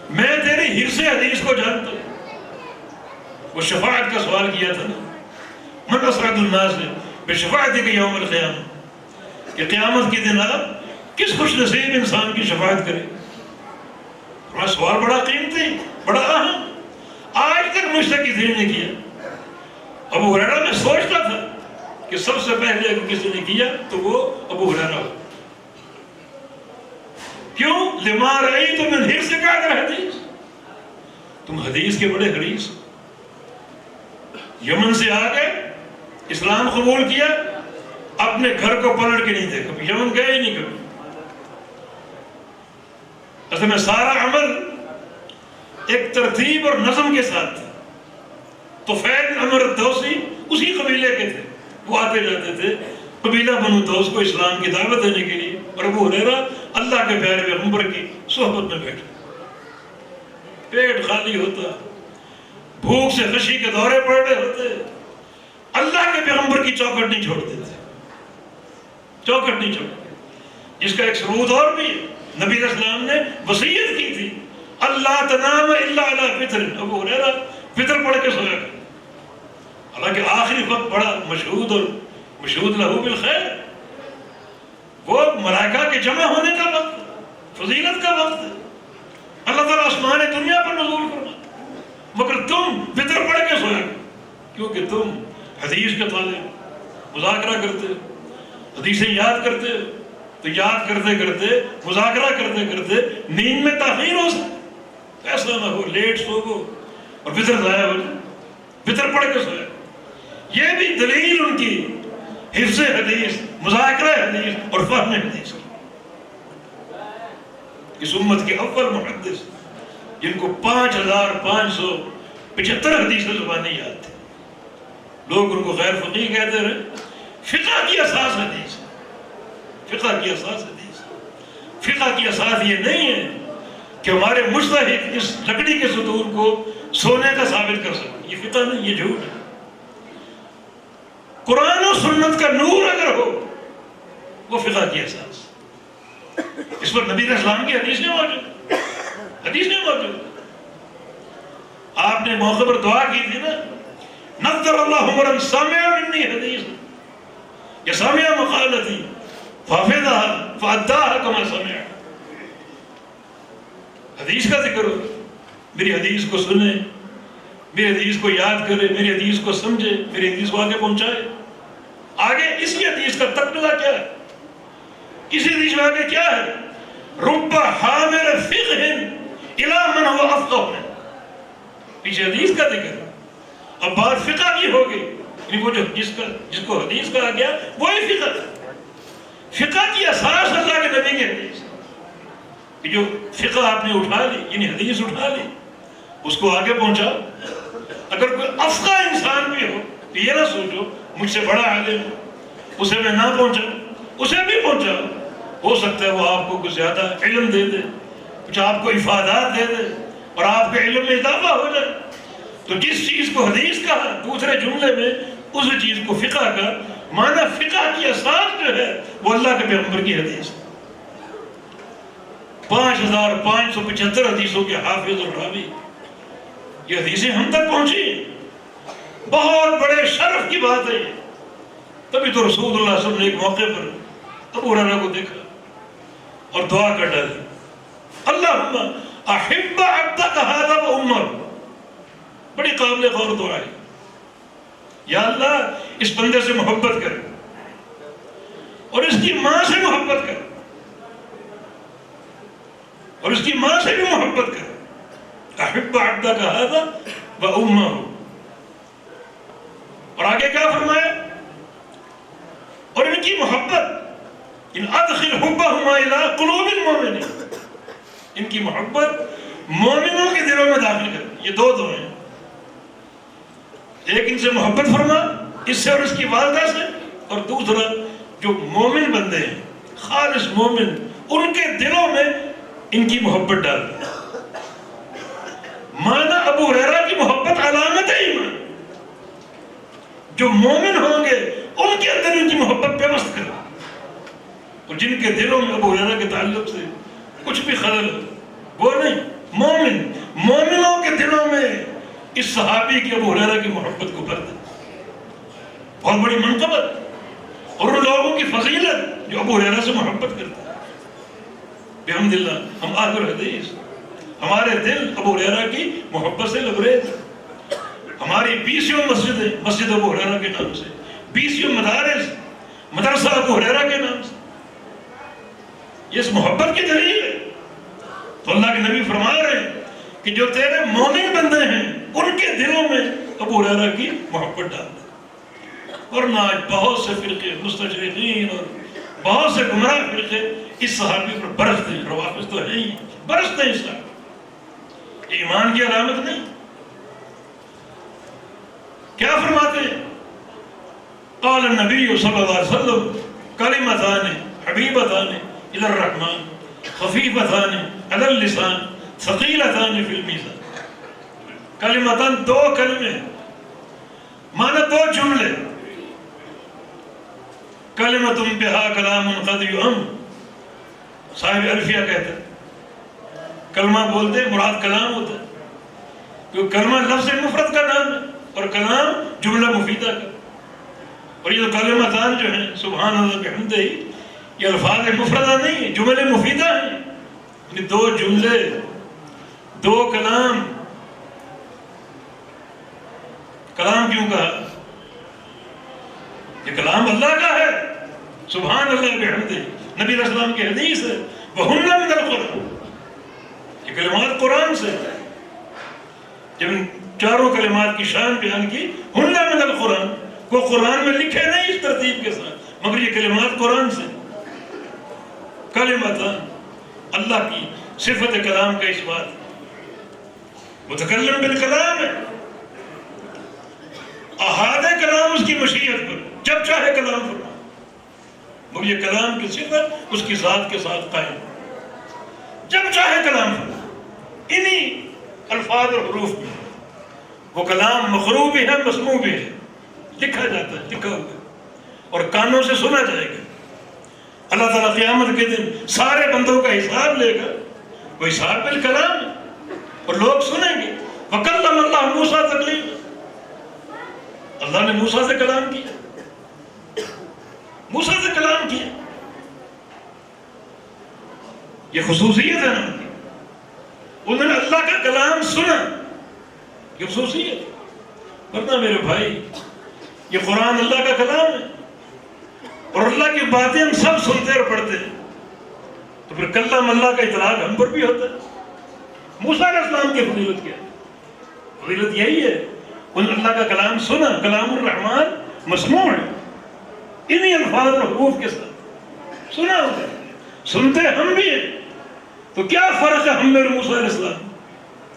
میں تیری حرص حدیث کو جانتا ہوں۔ وہ شفاعت کا سوال کیا تھا نا، من اسعد الناس بشفاعتک یوم القیامہ، کہ قیامت کے دن آپ کس خوش نصیب انسان کی شفاعت کریں۔ ہمارا سوال بڑا قیمتی، بڑا اہم، آج تک مجھ سے کسی نے کیا۔ ابو ہریرہ میں سوچتا تھا کہ سب سے پہلے اگر کسی نے کیا تو وہ ابو ہریرہ ہو۔ کیوں؟ لما رأیت من حرصک علی الحدیث، تم حدیث کے بڑے حریص، یمن سے آ گئے، اسلام قبول کیا، اپنے گھر کو پلٹ کے نہیں دیکھا، یمن گئے ہی نہیں کبھی۔ اصل میں سارا عمل ایک ترتیب اور نظم کے ساتھ تھا۔ تو فیض عمر دوسی اسی قبیلے کے تھے، وہ آتے جاتے تھے قبیلہ بنو دوس کو اسلام کی دعوت دینے کے لیے، اور ابو ہریرہ اللہ کے پیارے پیغمبر کی صحبت میں بیٹھے، پیٹ خالی ہوتا، بھوک سے غشی کے دورے پڑ رہے ہوتے، اللہ کے پیغمبر کی چوکھٹ نہیں چھوڑتے تھے، چوکھٹ نہیں چھوڑتے، جس کا ایک ثبوت اور بھی ہے، نبی علیہ السلام نے وصیت کی تھی، اللہ تنام الا علی فطر، ابو ہریرہ فطر پڑھ کے سویا کرے، حالانکہ آخری وقت بڑا مشہود اور مشہود لہو بالخیر، وہ ملائکہ کے جمع ہونے کا وقت، فضیلت کا وقت ہے، اللہ تعالیٰ آسمان دنیا پر نزول کرنا، مگر تم فطر پڑھ کے سویا کرو، کیونکہ تم حدیث کے طالب، مذاکرہ کرتے ہو، حدیثیں یاد کرتے ہو، تو یاد کرتے کرتے، مذاکرہ کرتے کرتے نیند میں تاخیر ہو سکتا، ایسا نہ ہو لیٹ سو گو اور فطر ضائع ہو جائے، فطر پڑھ کے سویا۔ یہ بھی دلیل ان کی حفظ حدیث، مذاکرہ حدیث اور فہم حدیث کی۔ اس امت کے اول محدث جن کو 5500 75 حدیثیں زبانی یاد تھی. لوگ ان کو غیر فقیہ کہتے رہے. فقہ کی اساس حدیث ہے. فقہ کی اساس حدیث ہے. فقہ کی اساس یہ نہیں ہے کہ ہمارے مجتہد اس لکڑی کے ستون کو سونے کا ثابت کر سکیں. یہ فقہ نہیں، یہ جھوٹ ہے. قرآن و سنت کا نور اگر ہو وہ فقہ کی اساس. اس پر نبی علیہ السلام کی حدیث نہیں موجود. حدیث نہیں موجود. آپ نے موقع پر دعا کی تھی نا، نذر اللہ عمرا سمع منی حدیث یا سمع مقالتی فحفظها فأداها كما سمع. حدیث کا ذکر ہو، میری حدیث کو سنے، میری حدیث کو یاد کرے، میری حدیث کو سمجھے، میری حدیث کو آگے پہنچائے. آگے اسی حدیث کا تقاضا کیا ہے؟ اسی حدیث میں آگے کیا ہے؟ رب حامل فقہ الی من هو افقہ منہ. پیچھے حدیث کا ذکر. اب بات فقہ کی ہوگی، یعنی وہ جو جس کو حدیث کہا گیا وہی فقہ ہے. فقہ کی اساس اللہ کے نبی کی حدیث. کہ جو فقہ آپ نے اٹھا لی، یعنی حدیث اٹھا لی، اس کو آگے پہنچاؤ. اگر کوئی افقہ انسان بھی ہو تو یہ نہ سوچو مجھ سے بڑا عالم اسے میں نہ پہنچاؤں. اسے بھی پہنچاؤ. ہو سکتا ہے وہ آپ کو کچھ زیادہ علم دے دے، کچھ آپ کو افادات دے دے اور آپ کے علم میں اضافہ ہو جائے. تو جس چیز کو حدیث کہا دوسرے جملے میں اس چیز کو فقہ کا معنی. فقہ کی اساس جو ہے وہ اللہ کے پیغمبر کی حدیث. 5575 حدیثوں کے حافظ اور راوی. یہ حدیثیں ہم تک پہنچی، بہت بڑے شرف کی بات ہے. تبھی تو رسول اللہ صلی اللہ علیہ وسلم نے ایک موقع پر ابو ہریرہ کو دیکھا اور دعا کر ڈالی، اللہم احب عبدک ھذا و امہ. بڑی قابل غور دعا ہے. یا اللہ اس بندے سے محبت کر اور اس کی ماں سے محبت کر اور اس کی ماں سے بھی محبت کر. احب عبدک ھذا و امہ. اور آگے کیا فرمایا؟ اور ان کی محبت، ان ادخل حبہما الی قلوب المؤمنین. ان کی محبت مومنوں کے دلوں میں داخل کر. یہ دو دعائیں، ایک ان سے محبت فرما اس سے اور اس کی والدہ سے، اور دوسرا جو مومن بندے ہیں خالص مومن ان کے دلوں میں ان کی محبت ڈال. مانا ابو ہریرہ کی محبت علامت ہے ایمان. جو مومن ہوں گے ان کے اندر ان کی محبت پیوست کر. اور جن کے دلوں میں ابو ہریرہ کے تعلق سے کچھ بھی خلل وہ نہیں، مومنوں کے دلوں میں اس صحابی کی ابو ہریرہ کی محبت کو بھر دے. بہت بڑی منقبت اور ان لوگوں کی فضیلت جو ابو ہریرہ سے محبت کرتے ہیں. بحمداللہ ہم آخر حدیث، ہمارے دل ابو ہریرہ کی محبت سے لبریز. ہماری 20 مسجدیں مسجد ابو ہریرہ کے نام سے، 20 مدارس مدرسہ ابو ہریرہ کے نام سے. یہ اس محبت کی دلیل ہے. تو اللہ کے نبی فرما رہے ہیں کہ جو تیرے مومن بندے ہیں ان کے دلوں میں ابو ہریرہ کی محبت ڈال دے. ورنہ آج بہت سے فرقے مستشرقین اور بہت سے گمراہ فرقے اس صحابی پر برستے ہیں. روافض تو ہیں ہی، برستے ہیں اس طرح. ایمان کی علامت نہیں. کیا فرماتے ہیں؟ قال النبی صلی اللہ علیہ وسلم کلمتان حبیبتان الی الرحمن خفیفتان علی اللسان ثقیلتان فی المیزان. کلمتان دو کلمے، معنی دو جملے. کلمۃ بہا کلام قد یؤم. صاحب الفیہ کہتے ہیں کلمہ بولتے مراد کلام ہوتا ہے، کیونکہ کلمہ لفظ مفرد کا نام ہے اور کلام جملہ مفیدہ کا. اور یہ کلمتان جو ہیں سبحان اللہ بحمدہ، یہ الفاظ مفردہ نہیں ہیں، جملے مفیدہ ہیں. یعنی دو جملے، دو کلام. کلام کیوں کہا؟ یہ کلام اللہ کا ہے. سبحان اللہ بحمدہ نبی علیہ السلام کی حدیث ہے. وَهُنَّ مِنَ الْقُرْآنِ. یہ کلمات قرآن سے. جب ان چاروں کلمات کی شان بیان کی، ہُنَّ مِنَ الْقُرْآنِ، وہ قرآن میں لکھے نہیں اس ترتیب کے ساتھ، مگر یہ کلمات قرآن سے. کلمتان، اللہ کی صفت کلام کا اس بات. متکلم بالکلام ہے، احاد کلام اس کی مشیت پر، جب چاہے کلام فرما، مگر یہ کلام کی صفت اس کی ذات کے ساتھ قائم، جب چاہے کلام فرما۔ انہی الفاظ اور حروف میں وہ کلام مقروء بھی ہے، مسموع بھی ہے، لکھا جاتا ہے، لکھا ہوا ہے اور کانوں سے سنا جائے گا۔ اللہ تعالیٰ قیامت کے دن سارے بندوں کا حساب لے گا، وہ حساب بالکلام ہے اور لوگ سنیں گے۔ وَكَلَّمَ اللَّهُ مُوسَىٰ تَكْلِيمًا، اللہ نے موسیٰ سے کلام کیا، موسیٰ سے کلام کیا۔ یہ خصوصیت ہے نا، انہوں نے اللہ کا کلام سنا، یہ خصوصیت۔ ورنہ میرے بھائی یہ قرآن اللہ کا کلام ہے اور اللہ کی باتیں ہم سب سنتے اور پڑھتے ہیں، تو پھر کلام اللہ کا اطلاق ہم پر بھی ہوتا ہے۔ موسیٰ علیہ السلام کی فضیلت کیا ہے؟ فضیلت یہی ہے، انہوں نے اللہ کا کلام سنا، کلام الرحمن مسموع ہے، انہی الفاظ اور حروف کے ساتھ سنا ہوتا ہے، سنتے ہم بھی ہیں۔ تو کیا فرق ہے ہم میں اور موسیٰ علیہ السلام؟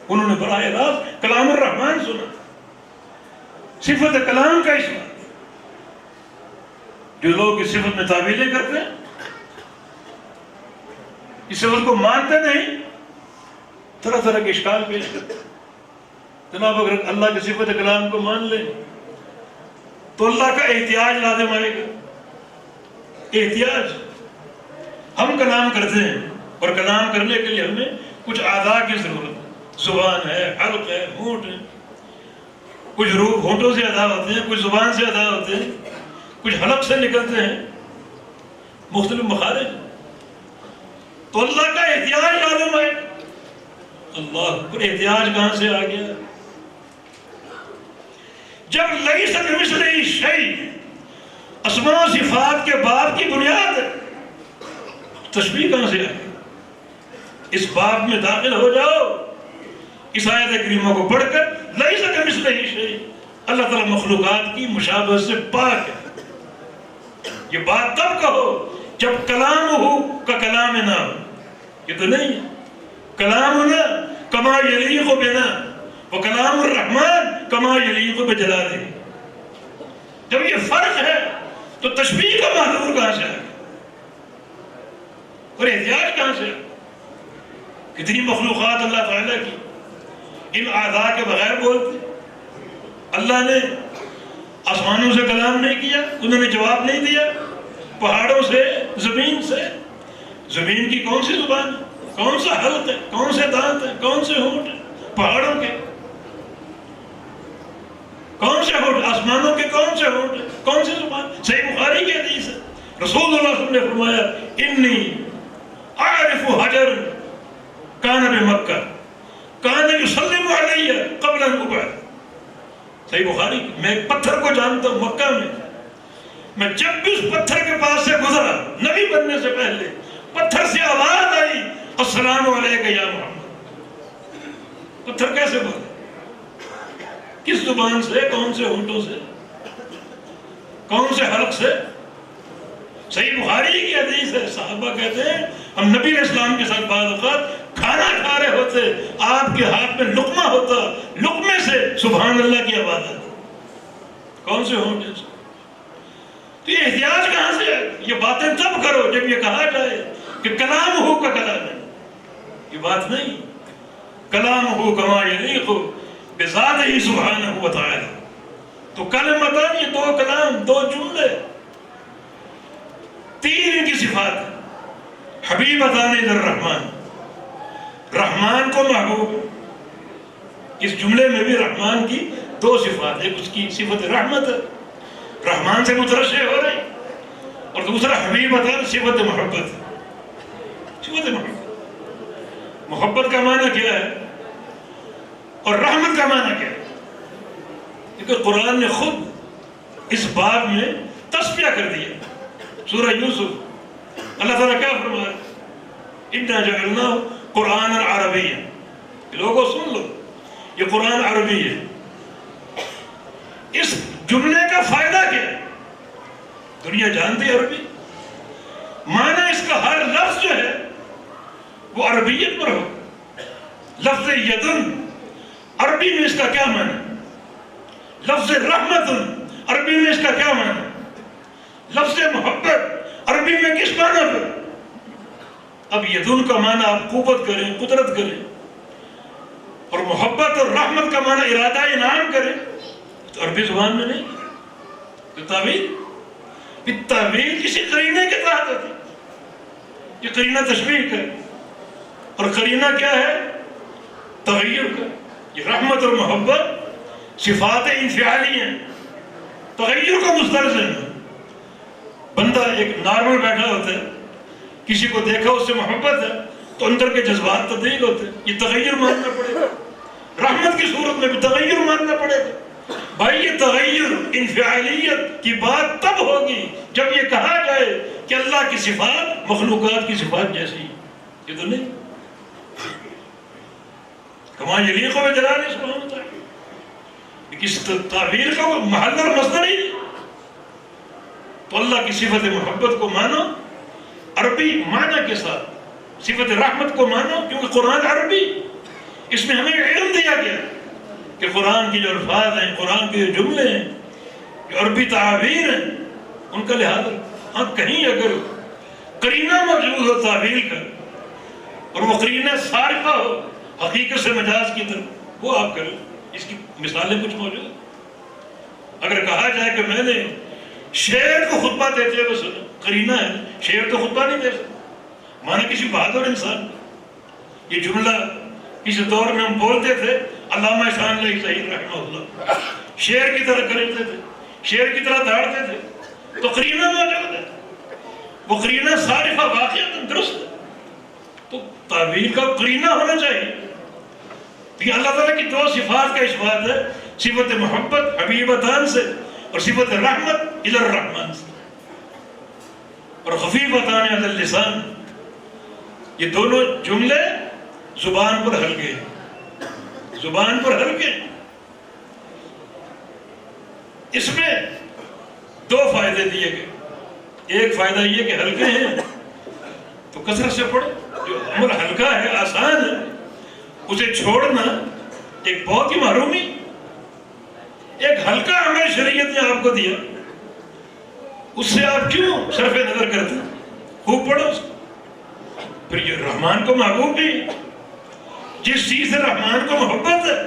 انہوں نے براہ راست کلام الرحمن سنا، صفت کلام کا اس بات۔ جو لوگ اس صفت میں تعویلیں کرتے ہیں، اس صفت کو مانتے نہیں، طرح طرح کے اشکال پیش کرتے ہیں۔ جناب اگر اللہ کی صفت کلام کو مان لیں تو اللہ کا احتیاج لازم آئے گا، احتیاج۔ ہم کلام کرتے ہیں اور کلام کرنے کے لیے ہمیں کچھ اعضاء کی ضرورت ہے، زبان ہے، حلق ہے، ہونٹ ہے، کچھ حروف ہونٹوں سے ادا ہوتے ہیں، کچھ زبان سے ادا ہوتے ہیں، کچھ حلق سے نکلتے ہیں، مختلف مخارج۔ تو اللہ کا احتیاج لازم ہے۔ اللہ پر احتیاج کہاں سے آ گیا؟ جب لیس کمثلہ شیء اسماء و صفات کے باب کی بنیاد ہے، تشبیہ کہاں سے آ گئی؟ اس باب میں داخل ہو جاؤ، اس آیت کریمہ کو پڑھ کر، لیس کمثلہ شیء، اللہ تعالیٰ مخلوقات کی مشابہت سے پاک ہے۔ یہ بات تب کہو جب کلام ہو کا کلام نہ ہو، یہ تو نہیں ہے۔ کلامنا کما یلیق بنا وکلام الرحمن کما یلیق بجلالہ۔ جب یہ فرق ہے تو تشبیہ کا محظور کہاں سے آئے اور احتیاج کہاں سے آئے؟ کتنی مخلوقات اللہ تعالیٰ کی ان اعضاء کے بغیر بولتے۔ اللہ نے آسمانوں سے کلام نہیں کیا، انہوں نے جواب نہیں دیا، پہاڑوں سے، زمین سے۔ زمین کی کون سی زبان ہے، کون سا حلق ہے، کون سے دانت ہیں، کون سے ہونٹ ہیں؟ پہاڑوں کے کون سے ہونٹ، آسمانوں کے کون سے ہونٹ ہیں، کون سی زبان؟ صحیح بخاری کی حدیث ہے، رسول اللہ صلی اللہ علیہ وسلم نے فرمایا انی اعرف حجر کان بمکہ کان یسلم علی قبل ان ابعث۔ صحیح بخاری، میں ایک پتھر کو جانتا ہوں مکہ میں جب بھی اس پتھر کے پاس سے گزرا نبی بننے سے پہلے، پتھر سے آواز آئی السلام علیکم یا محمد۔ پتھر کیسے بولے، کس زبان سے، کون سے ہونٹوں سے، کون سے حلق سے؟ صحیح بخاری کی حدیث ہے، صحابہ کہتے ہیں ہم نبی علیہ السلام کے ساتھ بعض اوقات کھانا کھا رہے ہوتے، آپ کے ہاتھ میں لقمہ ہوتا، لقمے سے سبحان اللہ کی آواز آتی۔ کون سے ہونٹے سے؟ تو یہ احتیاج کہاں سے ہے؟ یہ باتیں تب کرو جب یہ کہا جائے کہ کلام ہو کا کلام ہے۔ یہ بات نہیں، کلام ہو کما یلیق بذات ہی سبحانہ و تعالی۔ تو کلمتان، یہ دو کلام، دو جملے، تین ان کی صفات ہیں۔ حبیبتان للرحمن، رحمان کو محبوب۔ اس جملے میں بھی رحمان کی دو صفات، ایک اس کی صفت رحمت ہے، رحمان سے مترشح ہو رہی، اور دوسرا حبیبتان، صفت محبت، صفت محبت۔ محبت کا معنی کیا ہے اور رحمت کا معنی کیا ہے؟ کیونکہ قرآن نے خود اس باب میں تصفیہ کر دیا۔ سورہ یوسف اللہ تعالیٰ کیا فرمایا؟ اِنَّا جَعَلْنَاهُ قُرْآنًا عَرَبِيًّا۔ لوگوں سن لو، یہ قرآن عربی ہے۔ اس جملے کا فائدہ کیا ہے؟ دنیا جانتی ہے عربی، معنی اس کا ہر لفظ جو ہے وہ عربیت پر ہو۔ لفظ یدن عربی میں اس کا کیا معنی؟ لفظ رحمت عربی میں اس کا کیا معنی؟ لفظ محبت عربی میں کس معنی پر؟ اب یدن کا معنی آپ قوت کریں، قدرت کریں، اور محبت اور رحمت کا معنی ارادہ انعام کریں، تو عربی زبان میں نہیں. تو تعویل کسی قرینے کے تحت ہوتی. یہ قرینہ تشبیہ کا، اور قرینہ کیا ہے؟ تغیر کا. یہ رحمت اور محبت صفات انفعالی ہیں، تغیر کا مستلزم ہے. بندہ ایک نارمل بیٹھا ہوتا ہے، کسی کو دیکھا اس سے محبت ہے تو اندر کے جذبات تبدیل ہوتے ہیں. یہ تغیر ماننا پڑے گا. رحمت کی صورت میں بھی تغیر ماننا پڑے گا. بھائی یہ تغیر انفعالیت کی بات تب ہوگی جب یہ کہا جائے کہ اللہ کی صفات مخلوقات کی صفات جیسی. یہ تو نہیں. کما یلیق بجلالہ سبحانہ وتعالی، کس تعبیر کا محل اور مصدر ہی. تو اللہ کی صفت محبت کو مانو عربی معنی کے ساتھ، صفت رحمت کو مانو کیونکہ قرآن عربی، اس میں ہمیں علم دیا گیا کہ قرآن کی جو الفاظ ہیں، قرآن کے جو جملے ہیں، جو عربی تعابیر ہیں، ان کا لحاظ. ہاں کہیں اگر قرینہ موجود ہو تعبیر کا، اور وہ قرینہ صارفہ ہو حقیقت سے مجاز کی طرف، وہ آپ کریں. اس کی مثالیں کچھ موجود. اگر کہا جائے کہ میں نے شعر کو خطبہ دیتے ہوئے سنا، قرینہ ہے، شعر تو خطبہ نہیں دے سکتا. مانا کسی بہادر انسان. یہ جملہ کسی دور میں ہم بولتے تھے، علامہ شان علیہ صحیح رحمہ اللہ شعر کی طرح کرتے تھے، شعر کی طرح دھاڑتے تھے، تو قرینہ موجود ہے. وہ قرینہ صارفہ واقعہ درست ہے. تو تعبیر کا قرینہ ہونا چاہیے. یہ اللہ تعالیٰ کی دو صفات کا اثبات ہے، صفت محبت حبیبتان سے، اور صفت رحمت الی الرحمن سے، اور خفیفتان علی اللسان. یہ دونوں جملے زبان پر ہلکے ہیں، زبان پر ہلکے ہیں. اس میں دو فائدے دیے گئے. ایک فائدہ یہ کہ ہلکے ہیں تو کثرت سے پڑھو. جو عمل ہلکا ہے، آسان ہے، اسے چھوڑنا ایک بہت ہی محرومی. ایک ہلکا عمل شریعت نے آپ کو دیا، اس سے آپ کیوں صرف نظر کرتے؟ خوب پڑھو اس کو. پھر یہ رحمان کو محبوب بھی، جس چیز سے رحمان کو محبت ہے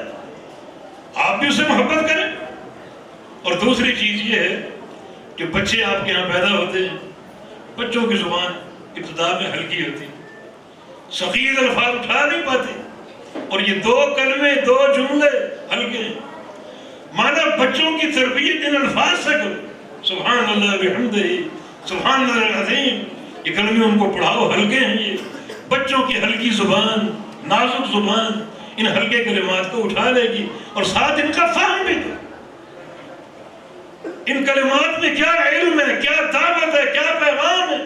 آپ بھی اسے محبت کریں. اور دوسری چیز یہ ہے کہ بچے آپ کے یہاں پیدا ہوتے ہیں، بچوں کی زبان ابتدا میں ہلکی ہوتی، ثقیل الفاظ اٹھا نہیں پاتے، اور یہ دو کلمے، دو جملے ہلکے ہیں. مانا بچوں کی تربیت ان الفاظ سے کرو. سبحان اللہ بحمدہ، سبحان اللہ العظیم، یہ کلمے ان کو پڑھاؤ. ہلکے ہیں یہ. بچوں کی ہلکی زبان، نازک زبان ان ہلکے کلمات کو اٹھا لے گی، اور ساتھ ان کا فہم بھی دو. ان کلمات میں کیا علم ہے، کیا دعوت ہے، کیا پیغام ہے.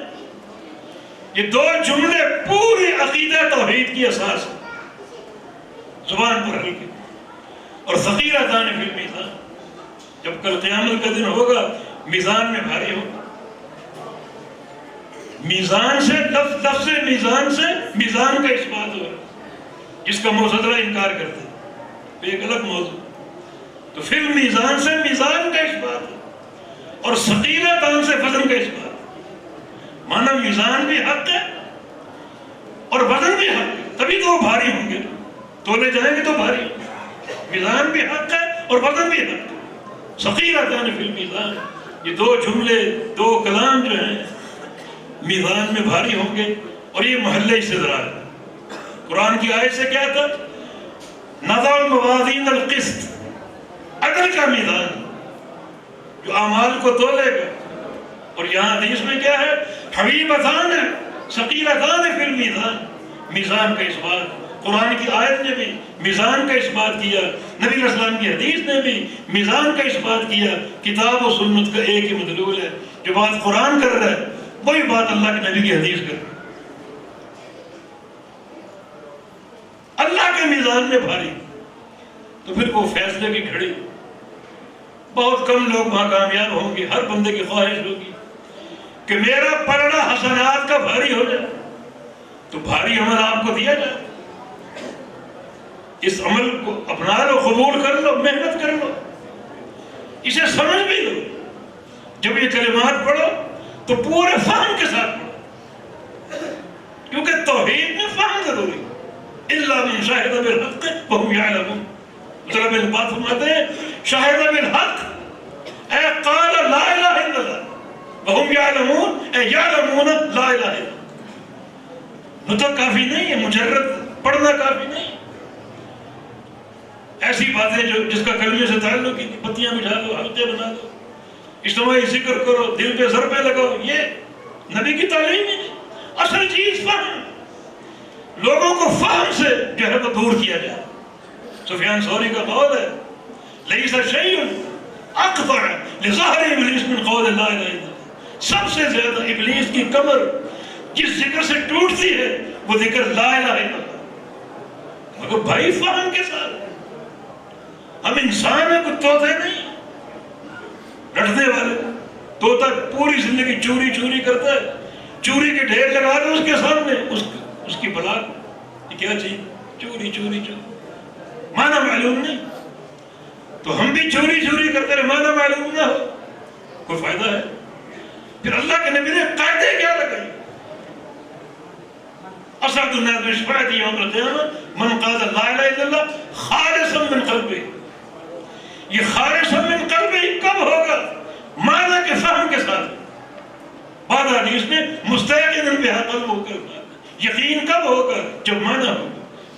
یہ دو جملے پوری عقیدہ توحید کی اساس ہے. زبان پر ہلکے اور ثقیلتان فی المیزان. جب کل قیامت کا دن ہوگا میزان میں بھاری ہوگا. میزان سے لفظ میزان سے میزان کا اثبات ہو رہا ہے، جس کا معتزلہ انکار کرتے ہیں، ایک الگ موضوع. تو پھر میزان سے میزان کا اثبات ہے، اور ثقیلتان سے وزن کا اثبات. مانا میزان بھی حق ہے اور وزن بھی حق ہے، تبھی تو وہ بھاری ہوں گے. تولے جائیں گے تو بھاری. میزان بھی حق ہے اور وزن بھی حق ہے. ثقیلتان فی المیزان. یہ دو جملے، دو کلام جو ہیں میزان میں بھاری ہوں گے. اور یہ محلِ استدراج ہے. قرآن کی آیت سے کیا تھا؟ نضع الموازین القسط، عدل کا میزان جو اعمال کو تولے گا. اور یہاں حدیث میں کیا ہے؟ حبیبتان ہے، ثقیلتان فی المیزان. میزان کا اثبات قرآن کی آیت نے بھی میزان کا اثبات کیا، نبی علیہ السلام کی حدیث نے بھی میزان کا اثبات کیا. کتاب و سنت کا ایک ہی مدلول ہے. جو بات قرآن کر رہا ہے وہی بات اللہ کے نبی کی حدیث کر رہا ہے. اللہ کے میزان میں بھاری، تو پھر وہ فیصلے کی گھڑی. بہت کم لوگ وہاں کامیاب ہوں گے. ہر بندے کی خواہش ہوگی کہ میرا پلڑا حسنات کا بھاری ہو جائے. تو بھاری عمل آپ کو دیا جائے، اس عمل کو اپنا لو، قبول کر لو، محنت کر لو. اسے سمجھ بھی لو. جب یہ کلمات پڑھو تو پورے فہم کے ساتھ پڑھو، کیونکہ توحید میں فہم ضروری. الا من شاہد بالحق وهم يعلمون. مطلب اس بات فرماتے ہیں شاہد بالحق اے قال لا الہ الا اللہ وهم يعلمون اے یعلمون لا الہ الا اللہ. نطق کافی نہیں ہے، مجرد پڑھنا کافی نہیں. ایسی باتیں جو جس کا کلمے سے تعلق ہی نہیں، پتیاں بجھا لو، حلقے بنا دو، اجتماعی ذکر کرو، دل پہ ضربے لگاؤ، یہ نبی کی تعلیم ہی نہیں. اصل چیز فہم. لوگوں کو فہم سے جو ہے وہ دور کیا جائے. سفیان ثوری کا قول ہے لیس شیء اقطع لظہر ابلیس من قول لا الہ الا اللہ. سب سے زیادہ ابلیس کی کمر جس ذکر سے ٹوٹتی ہے وہ ذکر لا الہ الا اللہ. مگر بھائی فہم کے ساتھ. ہم انسان ہیں، کوئی طوطے نہیں رٹنے والے. طوطا پوری زندگی چوری چوری کرتا ہے، چوری کے ڈھیر لگا دو اس کے سامنے، اس کی بلا یہ کیا چیز؟ چوری چوری چوری، معنی معلوم نہیں. تو ہم بھی چوری چوری کرتے رہے، معنی معلوم نہ ہو، کوئی فائدہ ہے؟ پھر اللہ کے نبی نے قاعدے کیا لگائی؟ اسعد الناس بشفاعتی یوم القیامہ من قال لا الہ الا اللہ خالصا من قلبہ. یہ خالصا من قلبہ کب ہوگا؟ معنی کے فہم کے ساتھ. بعد حدیث میں مستيقنا بها قلبہ، یقین کب ہوگا؟ جب معنی ہوگا.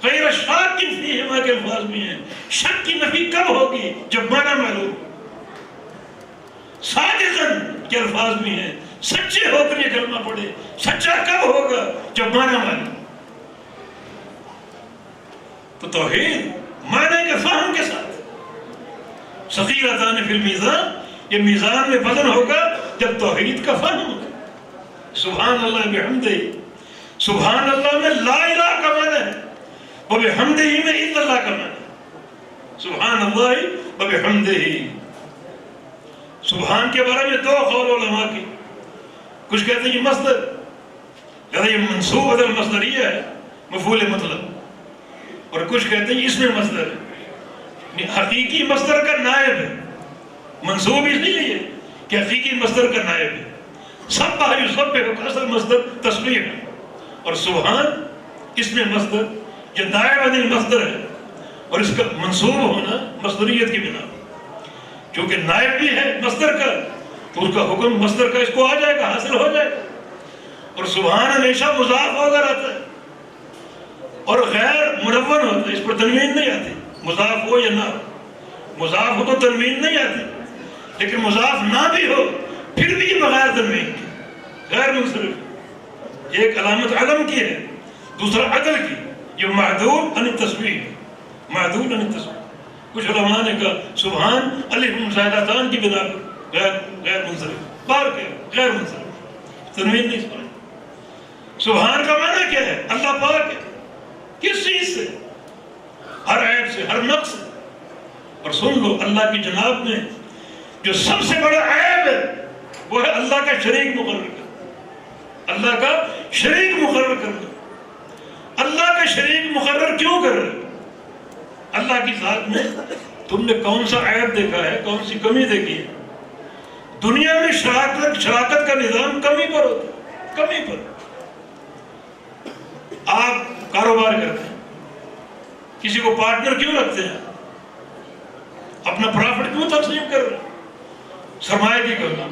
غیر شاک فیہما کے الفاظ بھی ہیں، شک کی نفی کب ہوگی؟ جب معنی معلوم. صادقاً کے الفاظ بھی ہیں، سچے ہو کر یہ کلمہ پڑھے. سچا کب ہوگا؟ جب معنی معلوم. تو توحید معنی کے فہم کے ساتھ. ثقیلتان فی المیزان، یہ میزان میں وزن ہوگا جب توحید کا فہم ہوگا. سبحان اللہ بحمدہ، سبحان اللہ میں لا الہ کا معنی ہے، وبحمدہ میں الا اللہ کا معنی ہے. سبحان اللہ وبحمدہ. سبحان کے بارے میں دو قول علماء کی. کچھ کہتے ہیں یہ مصدر، کہتے ہیں یہ منصوب بدل مصدریہ ہے، مفعول مطلق. اور کچھ کہتے ہیں اس میں مصدر ہے، حقیقی مصدر کا نائب ہے. منصوب اس لیے کہ حقیقی مصدر کا نائب ہے. سبح یسبح کا اصل مصدر تسبیح ہے، اور سبحان اس میں مصدر جو نائب عن المصدر ہے، اور اس کا منصوب ہونا مصدریت کی بنا. چونکہ نائب بھی ہے مصدر کا تو اس کا حکم مصدر کا اس کو آ جائے گا، حاصل ہو جائے گا. اور سبحان ہمیشہ مضاف ہو کر آتا ہے اور غیر منون ہوتا ہے، اس پر تنوین نہیں آتی. مضاف ہو یا نہ ہو، مضاف ہو تو تنوین نہیں آتی، لیکن مضاف نہ بھی ہو پھر بھی بغیر تنوین کی غیر منصرف. ایک علامت علم کی ہے، دوسرا عدل کی. یہ معدول عن التسبیح، معدول عن التسبیح. کچھ علماء نے کہا سبحان الف مزائدتان کی بنا پر غیر منصرف، بار کے غیر منصرف، تنوین نہیں سنا. سبحان کا معنی کیا ہے؟ اللہ پاک ہے. کس چیز سے؟ ہر عیب سے، ہر نقص سے. اور سن لو اللہ کی جناب میں جو سب سے بڑا عیب ہے وہ ہے اللہ کا شریک مقرر کرنا. اللہ کا شریک مقرر کرنا. اللہ کا شریک مقرر کیوں کر رہے؟ اللہ کی ذات میں تم نے کون سا عیب دیکھا ہے، کون سی کمی دیکھی ہے؟ دنیا میں شراکت کا نظام کمی پر ہوتا ہے، کمی پر. آپ کاروبار کرتے ہیں، کسی کو پارٹنر کیوں رکھتے ہیں؟ اپنا پرافٹ کیوں تقسیم کر رہے ہیں؟ سرمایہ کی کرنا.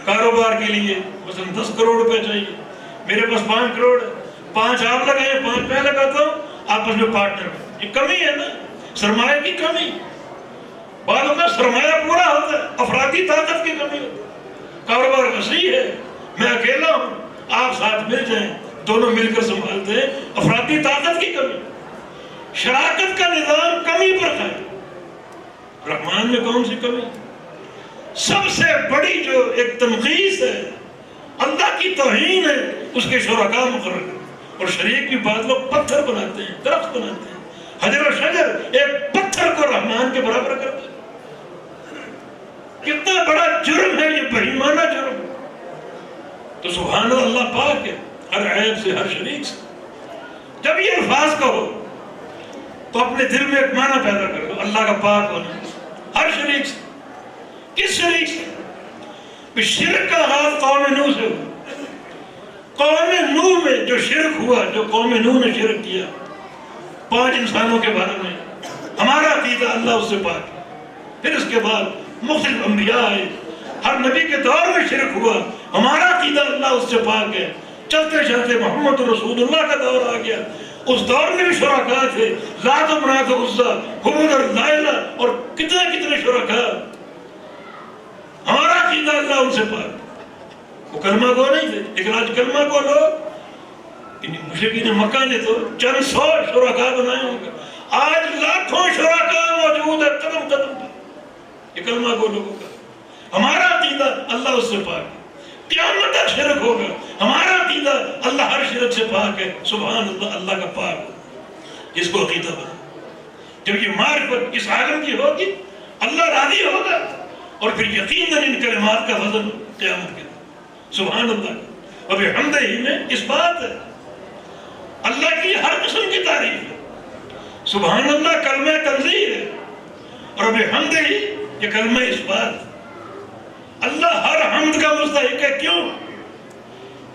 کاروبار کے لیے مثلا 10 کروڑ روپے چاہیے، میرے پاس 5 کروڑ ہے، 5 آپ لگائیں، 5 میں لگاتا ہوں، آپس میں پارٹنر. یہ کمی ہے نا، سرمایہ کی کمی. بعض اوقات سرمایہ پورا ہوتا ہے، افرادی طاقت کی کمی ہوتی ہے. کاروبار وسیع ہے، میں اکیلا ہوں، آپ ساتھ مل جائیں، دونوں مل کر سنبھالتے ہیں، افرادی طاقت کی کمی. شراکت کا نظام کمی پر ہے. رحمان میں کون سی کمی؟ سب سے بڑی جو ایک تنقیص ہے، اللہ کی توہین ہے، اس کے شرکاء مقرر کرتے. اور شریک بھی بعض لوگ پتھر بناتے ہیں، درخت بناتے ہیں. حجر و شجر ایک پتھر کو رحمان کے برابر کرتے ہیں. کتنا بڑا جرم ہے یہ، بہیمانہ جرم. تو سبحان اللہ پاک ہے ہر عیب سے، ہر شریک سے. جب یہ الفاظ کہو تو اپنے دل میں ایک معنی پیدا کر دو، اللہ کا پاک ہونا ہر شریک سے. کس شریک سے؟ شرک کا آغاز قوم نوح سے ہوا۔ قوم نوح میں جو شرک ہوا، جو قوم نوح نے شرک کیا 5 انسانوں کے بارے میں، ہمارا عقیدہ اللہ اس سے پاک ہے۔ پھر اس کے بعد مختلف انبیاء آئے، ہر نبی کے دور میں شرک ہوا، ہمارا عقیدہ اللہ اس سے پاک ہے۔ چلتے چلتے محمد رسول اللہ کا دور آ گیا، اس دور میں بھی شرکاء تھے، لات و منات و عزا، حبل اور لائلہ اور کتنے شرکاء۔ ہمارا عقیدہ اللہ ان سے پاک۔ وہ کلمہ گو نہیں تھے، لیکن آج کلمہ گو لوگ، مشرکین مکہ نے تو چند 100 شرکاء بنائے ہوں گے، آج لاکھوں شرکاء موجود ہے قدم قدم پر۔ یہ کلمہ گو لوگوں کا۔ ہمارا عقیدہ اللہ اس سے پاک ہے، قیامت تک شرک ہوگا، ہمارا عقیدہ اللہ ہر شرک سے پاک ہے۔ سبحان اللہ، اللہ کا پاک ہو، جس کو عقیدہ بنا۔ جب یہ معرفت اس عالم کی ہوگی، اللہ راضی ہوگا، اور پھر یقیناً ان کلمات کا وزن قیامت کے دن۔ سبحان اللہ، وبحمدہ میں اس بات ہے، اللہ کی ہر قسم کی تعریف ہے۔ سبحان اللہ کلمہ تنزیہ ہے، اور وبحمدہ یہ کلمہ اس بات ہے۔ اللہ ہر حمد کا مستحق ہے۔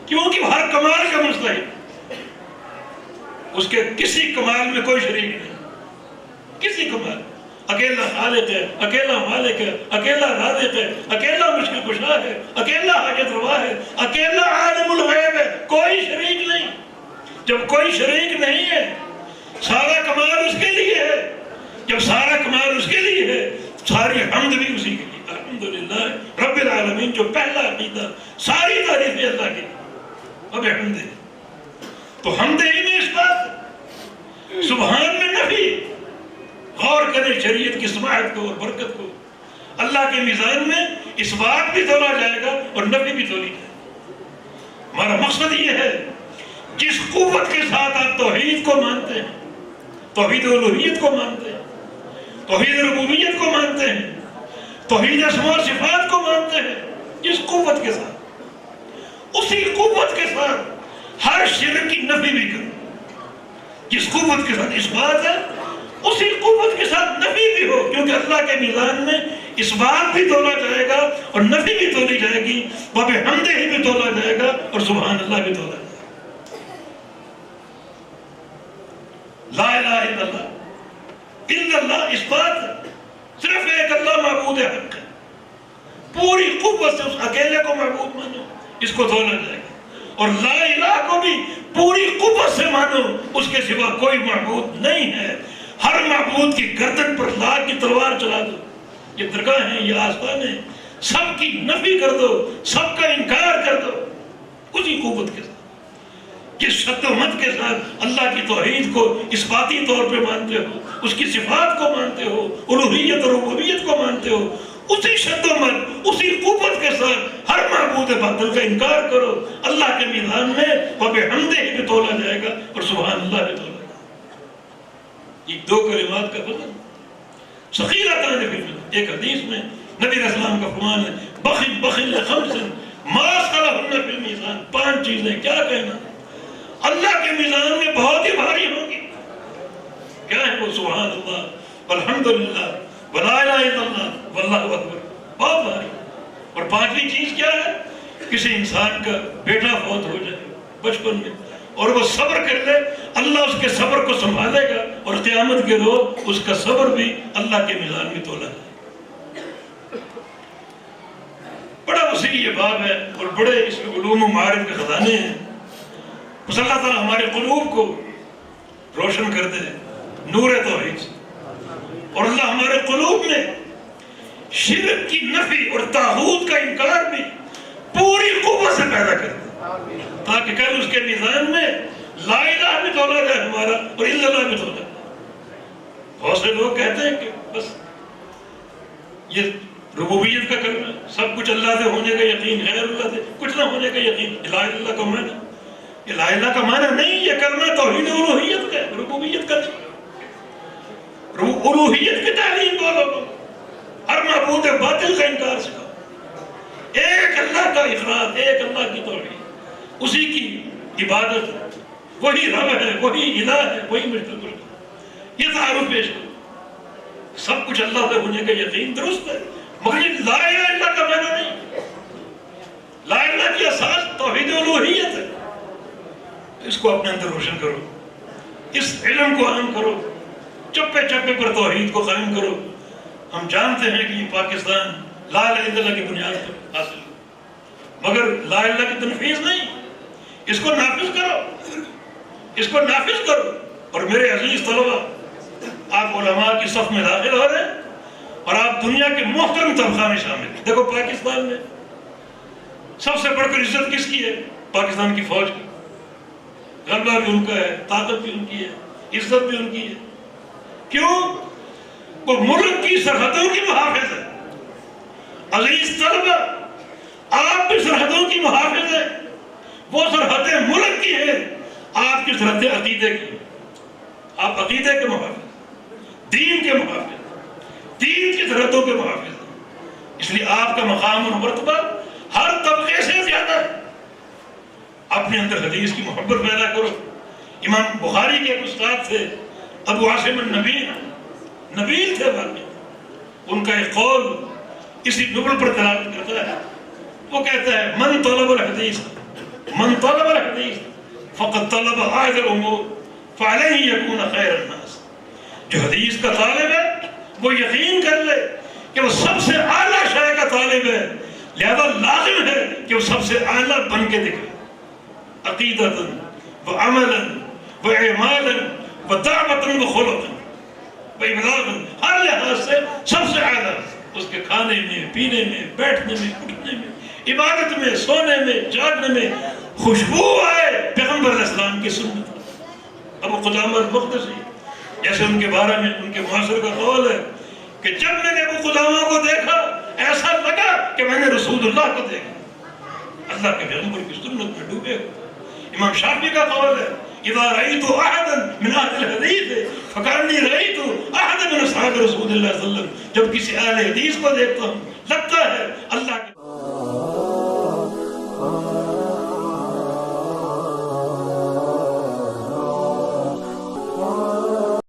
کیونکہ ہر کمال کا مستحق، اس کے کسی کمال میں کوئی شریک نہیں، کسی کمال۔ اکیلا خالق ہے، اکیلا مالک ہے، اکیلا رازق ہے، اکیلا مشکل کشا ہے، اکیلا حاجت روا ہے، اکیلا عالم الغیب ہے، کوئی شریک نہیں۔ جب کوئی شریک نہیں ہے، سارا کمال اس کے لیے ہے۔ جب سارا کمال اس کے لیے ہے، ساری حمد بھی اسی کے لیے۔ الحمدللہ رب العالمین، جو پہلا عقیدہ، ساری تعریفیں اللہ کی۔ اب حمد، تو حمد ہی میں اس بات، سبحان میں نفی۔ غور کریں شریعت کی سماعت کو اور برکت کو۔ اللہ کے میزان میں اس بات بھی تولا جائے گا اور نفی بھی تولی جائے گا۔ ہمارا مقصد یہ ہے، جس قوت کے ساتھ آپ توحید کو مانتے ہیں، توحید الوہیت کو مانتے ہیں، توحید ربوبیت کو مانتے ہیں، توحید اسماء و صفات کو مانتے ہیں، جس قوت کے ساتھ، اسی قوت کے ساتھ ہر شرک کی نفی بھی کرو۔ جس قوت کے ساتھ اس بات ہے، اسی قوت کے ساتھ نفی بھی ہو، کیونکہ اللہ کے میزان میں اس بات بھی تولا جائے گا اور نفی بھی تولی جائے گی، وبحمدہ ہی بھی تولا جائے گا اور سبحان اللہ بھی تولا جائے گا۔ لا الہ الا اللہ، الا اللہ اس بات ہے، صرف ایک اللہ معبود حق ہے، پوری قوت سے اس اکیلے کو معبود مانو، اس کو تولا جائے گا۔ اور لا الہ کو بھی پوری قوت سے مانو، اس کے سوا کوئی معبود نہیں ہے۔ ہر معبود کی گردن پر لاکھ کی تلوار چلا دو، یہ درگاہ ہیں، یہ آستان ہیں، سب کی نفی کر دو، سب کا انکار کر دو، اسی قوت کے ساتھ، جس شد و مت کے ساتھ اللہ کی توحید کو اس باتی طور پہ مانتے ہو، اس کی صفات کو مانتے ہو، الوہیت اور ربوبیت کو مانتے ہو، اسی شد و مت، اسی قوت کے ساتھ ہر معبود باطل کا انکار کرو۔ اللہ کے میدان میں وبحمدہ ہی بھی تولا جائے گا اور سبحان اللہ بھی تولا جائے گا۔ یہ 2 کلمات کا وزن ثقیلتان فی المیزان۔ ایک حدیث میں نبی علیہ السلام کا فرمان ہے، بخل بخل لخمس ما ثقلہن فی المیزان۔ 5 چیزیں، کیا کہنا، اللہ کے میزان میں بہت ہی بھاری ہوں گی۔ کیا ہے وہ؟ سبحان اللہ والحمدللہ ولا الہ الا اللہ واللہ اکبر، بہت بھاری۔ اور 5ویں چیز کیا ہے؟ کسی انسان کا بیٹا فوت ہو جائے بچپن میں، اور وہ صبر کر لے، اللہ اس کے صبر کو سنبھالے گا، اور قیامت کے روز اس کا صبر بھی اللہ کے میزان میں تولا جائے۔ بڑا وسیع یہ باب ہے، اور بڑے اس میں علوم و معارف کے خزانے ہیں۔ بس اللہ تعالیٰ ہمارے قلوب کو روشن کر دے نور توحید سے، اور اللہ ہمارے قلوب میں شرک کی نفی اور طاغوت کا انکار بھی پوری قوت سے پیدا کر دے، تاکہ کل اس کے میزان میں لا الہ بھی تولا جائے ہمارا اور الا اللہ بھی تولا جائے۔ بہت سے لوگ کہتے ہیں کہ بس یہ ربوبیت کا کرنا، سب کچھ اللہ سے ہونے کا یقین، غیر اللہ سے کچھ نہ ہونے کا یقین، الہ الا اللہ کا معنی، الہ الا کا معنی نہیں، یہ کلمہ توحید الوہیت کا ہے، ربوبیت کا نہیں۔ الوہیت کی تعلیم بولو، ہر معبود باطل کا انکار سکھاؤ، ایک اللہ کا اقرار، ایک اللہ کی توحید، اسی کی عبادت، وہی رب ہے، وہی الہ ہے، وہی مشکل کشا۔ یہ تعارف پیش کرو، سب کچھ اللہ سے ہونے کا یقین درست ہے، مگر یہ لا الہ الا اللہ کا معنی نہیں. لا الہ کی اساس توحید الوہیت ہے. اس کو اپنے اندر روشن کرو، اس علم کو عام کرو، چپے چپے پر توحید کو قائم کرو. ہم جانتے ہیں کہ یہ پاکستان لا الہ الا اللہ کی بنیاد پر حاصل ہے، مگر لا الہ کی تنفیذ نہیں. اس کو نافذ کرو، اس کو نافذ کرو. اور میرے عزیز طلبہ، آپ علماء کی صف میں داخل ہو رہے ہیں اور آپ دنیا کے محترم طبقہ میں شامل ہیں. دیکھو پاکستان میں سب سے بڑھ کر عزت کس کی ہے؟ پاکستان کی فوج کی. غلبہ بھی ان کا ہے، طاقت بھی ان کی ہے، عزت بھی ان کی ہے. کیوں؟ وہ ملک کی سرحدوں کی محافظ ہے. عزیز طلبہ، آپ بھی سرحدوں کی محافظ ہیں. وہ سرحدیں ملک کی ہیں، آپ کی سرحدیں عقیدے کی. آپ عقیدے کے محافظ، دین کے محافظ، دین کی سرحدوں کے محافظ ہیں. اس لیے آپ کا مقام اور مرتبہ ہر طبقے سے زیادہ ہے. اپنے اندر حدیث کی محبت پیدا کرو. امام بخاری کے ایک استاد تھے، ابو عاصم النبیل، نبیل تھے واقعی. ان کا ایک قول اسی نبل پر دلالت کرتا ہے. وہ کہتا ہے من طلب الحدیث من طلب الحدیث فقد طلب اعظم الامور فعليه يكون خير الناس. جو حدیث کا طالب ہے وہ یقین کر لے کہ وہ سب سے اعلیٰ شے کا طالب ہے، لہذا لازم ہے کہ وہ سب سے اعلیٰ بن کے دکھے. عقیدتاً و عملاً و اعمالاً و دعوتاً و خلقاً و ابلاغاً، ہر لحاظ سے سب سے اعلیٰ. اس کے کھانے میں، پینے میں، بیٹھنے میں، اٹھنے میں، عبادت میں، سونے میں، جاگنے میں خوشبو آئے پیغمبر علیہ السلام کی سنت. ابو قدامہ المقدسی، جیسے ان کے بارے میں ان کے معاصر کا قول ہے کہ جب میں نے ابو قدامہ کو دیکھا ایسا لگا کہ میں نے رسول اللہ کو دیکھا. اللہ کے پیغمبر کی سنت میں ڈوبے ہوئے. امام شافعی کا قول ہے اذا رأيت احدا من اهل الحديث فكأني رأيت احدا من اصحاب رسول اللہ صلی اللہ علیہ وسلم. جب کسی اہل حدیث کو دیکھتا ہوں لگتا ہے اللہ کے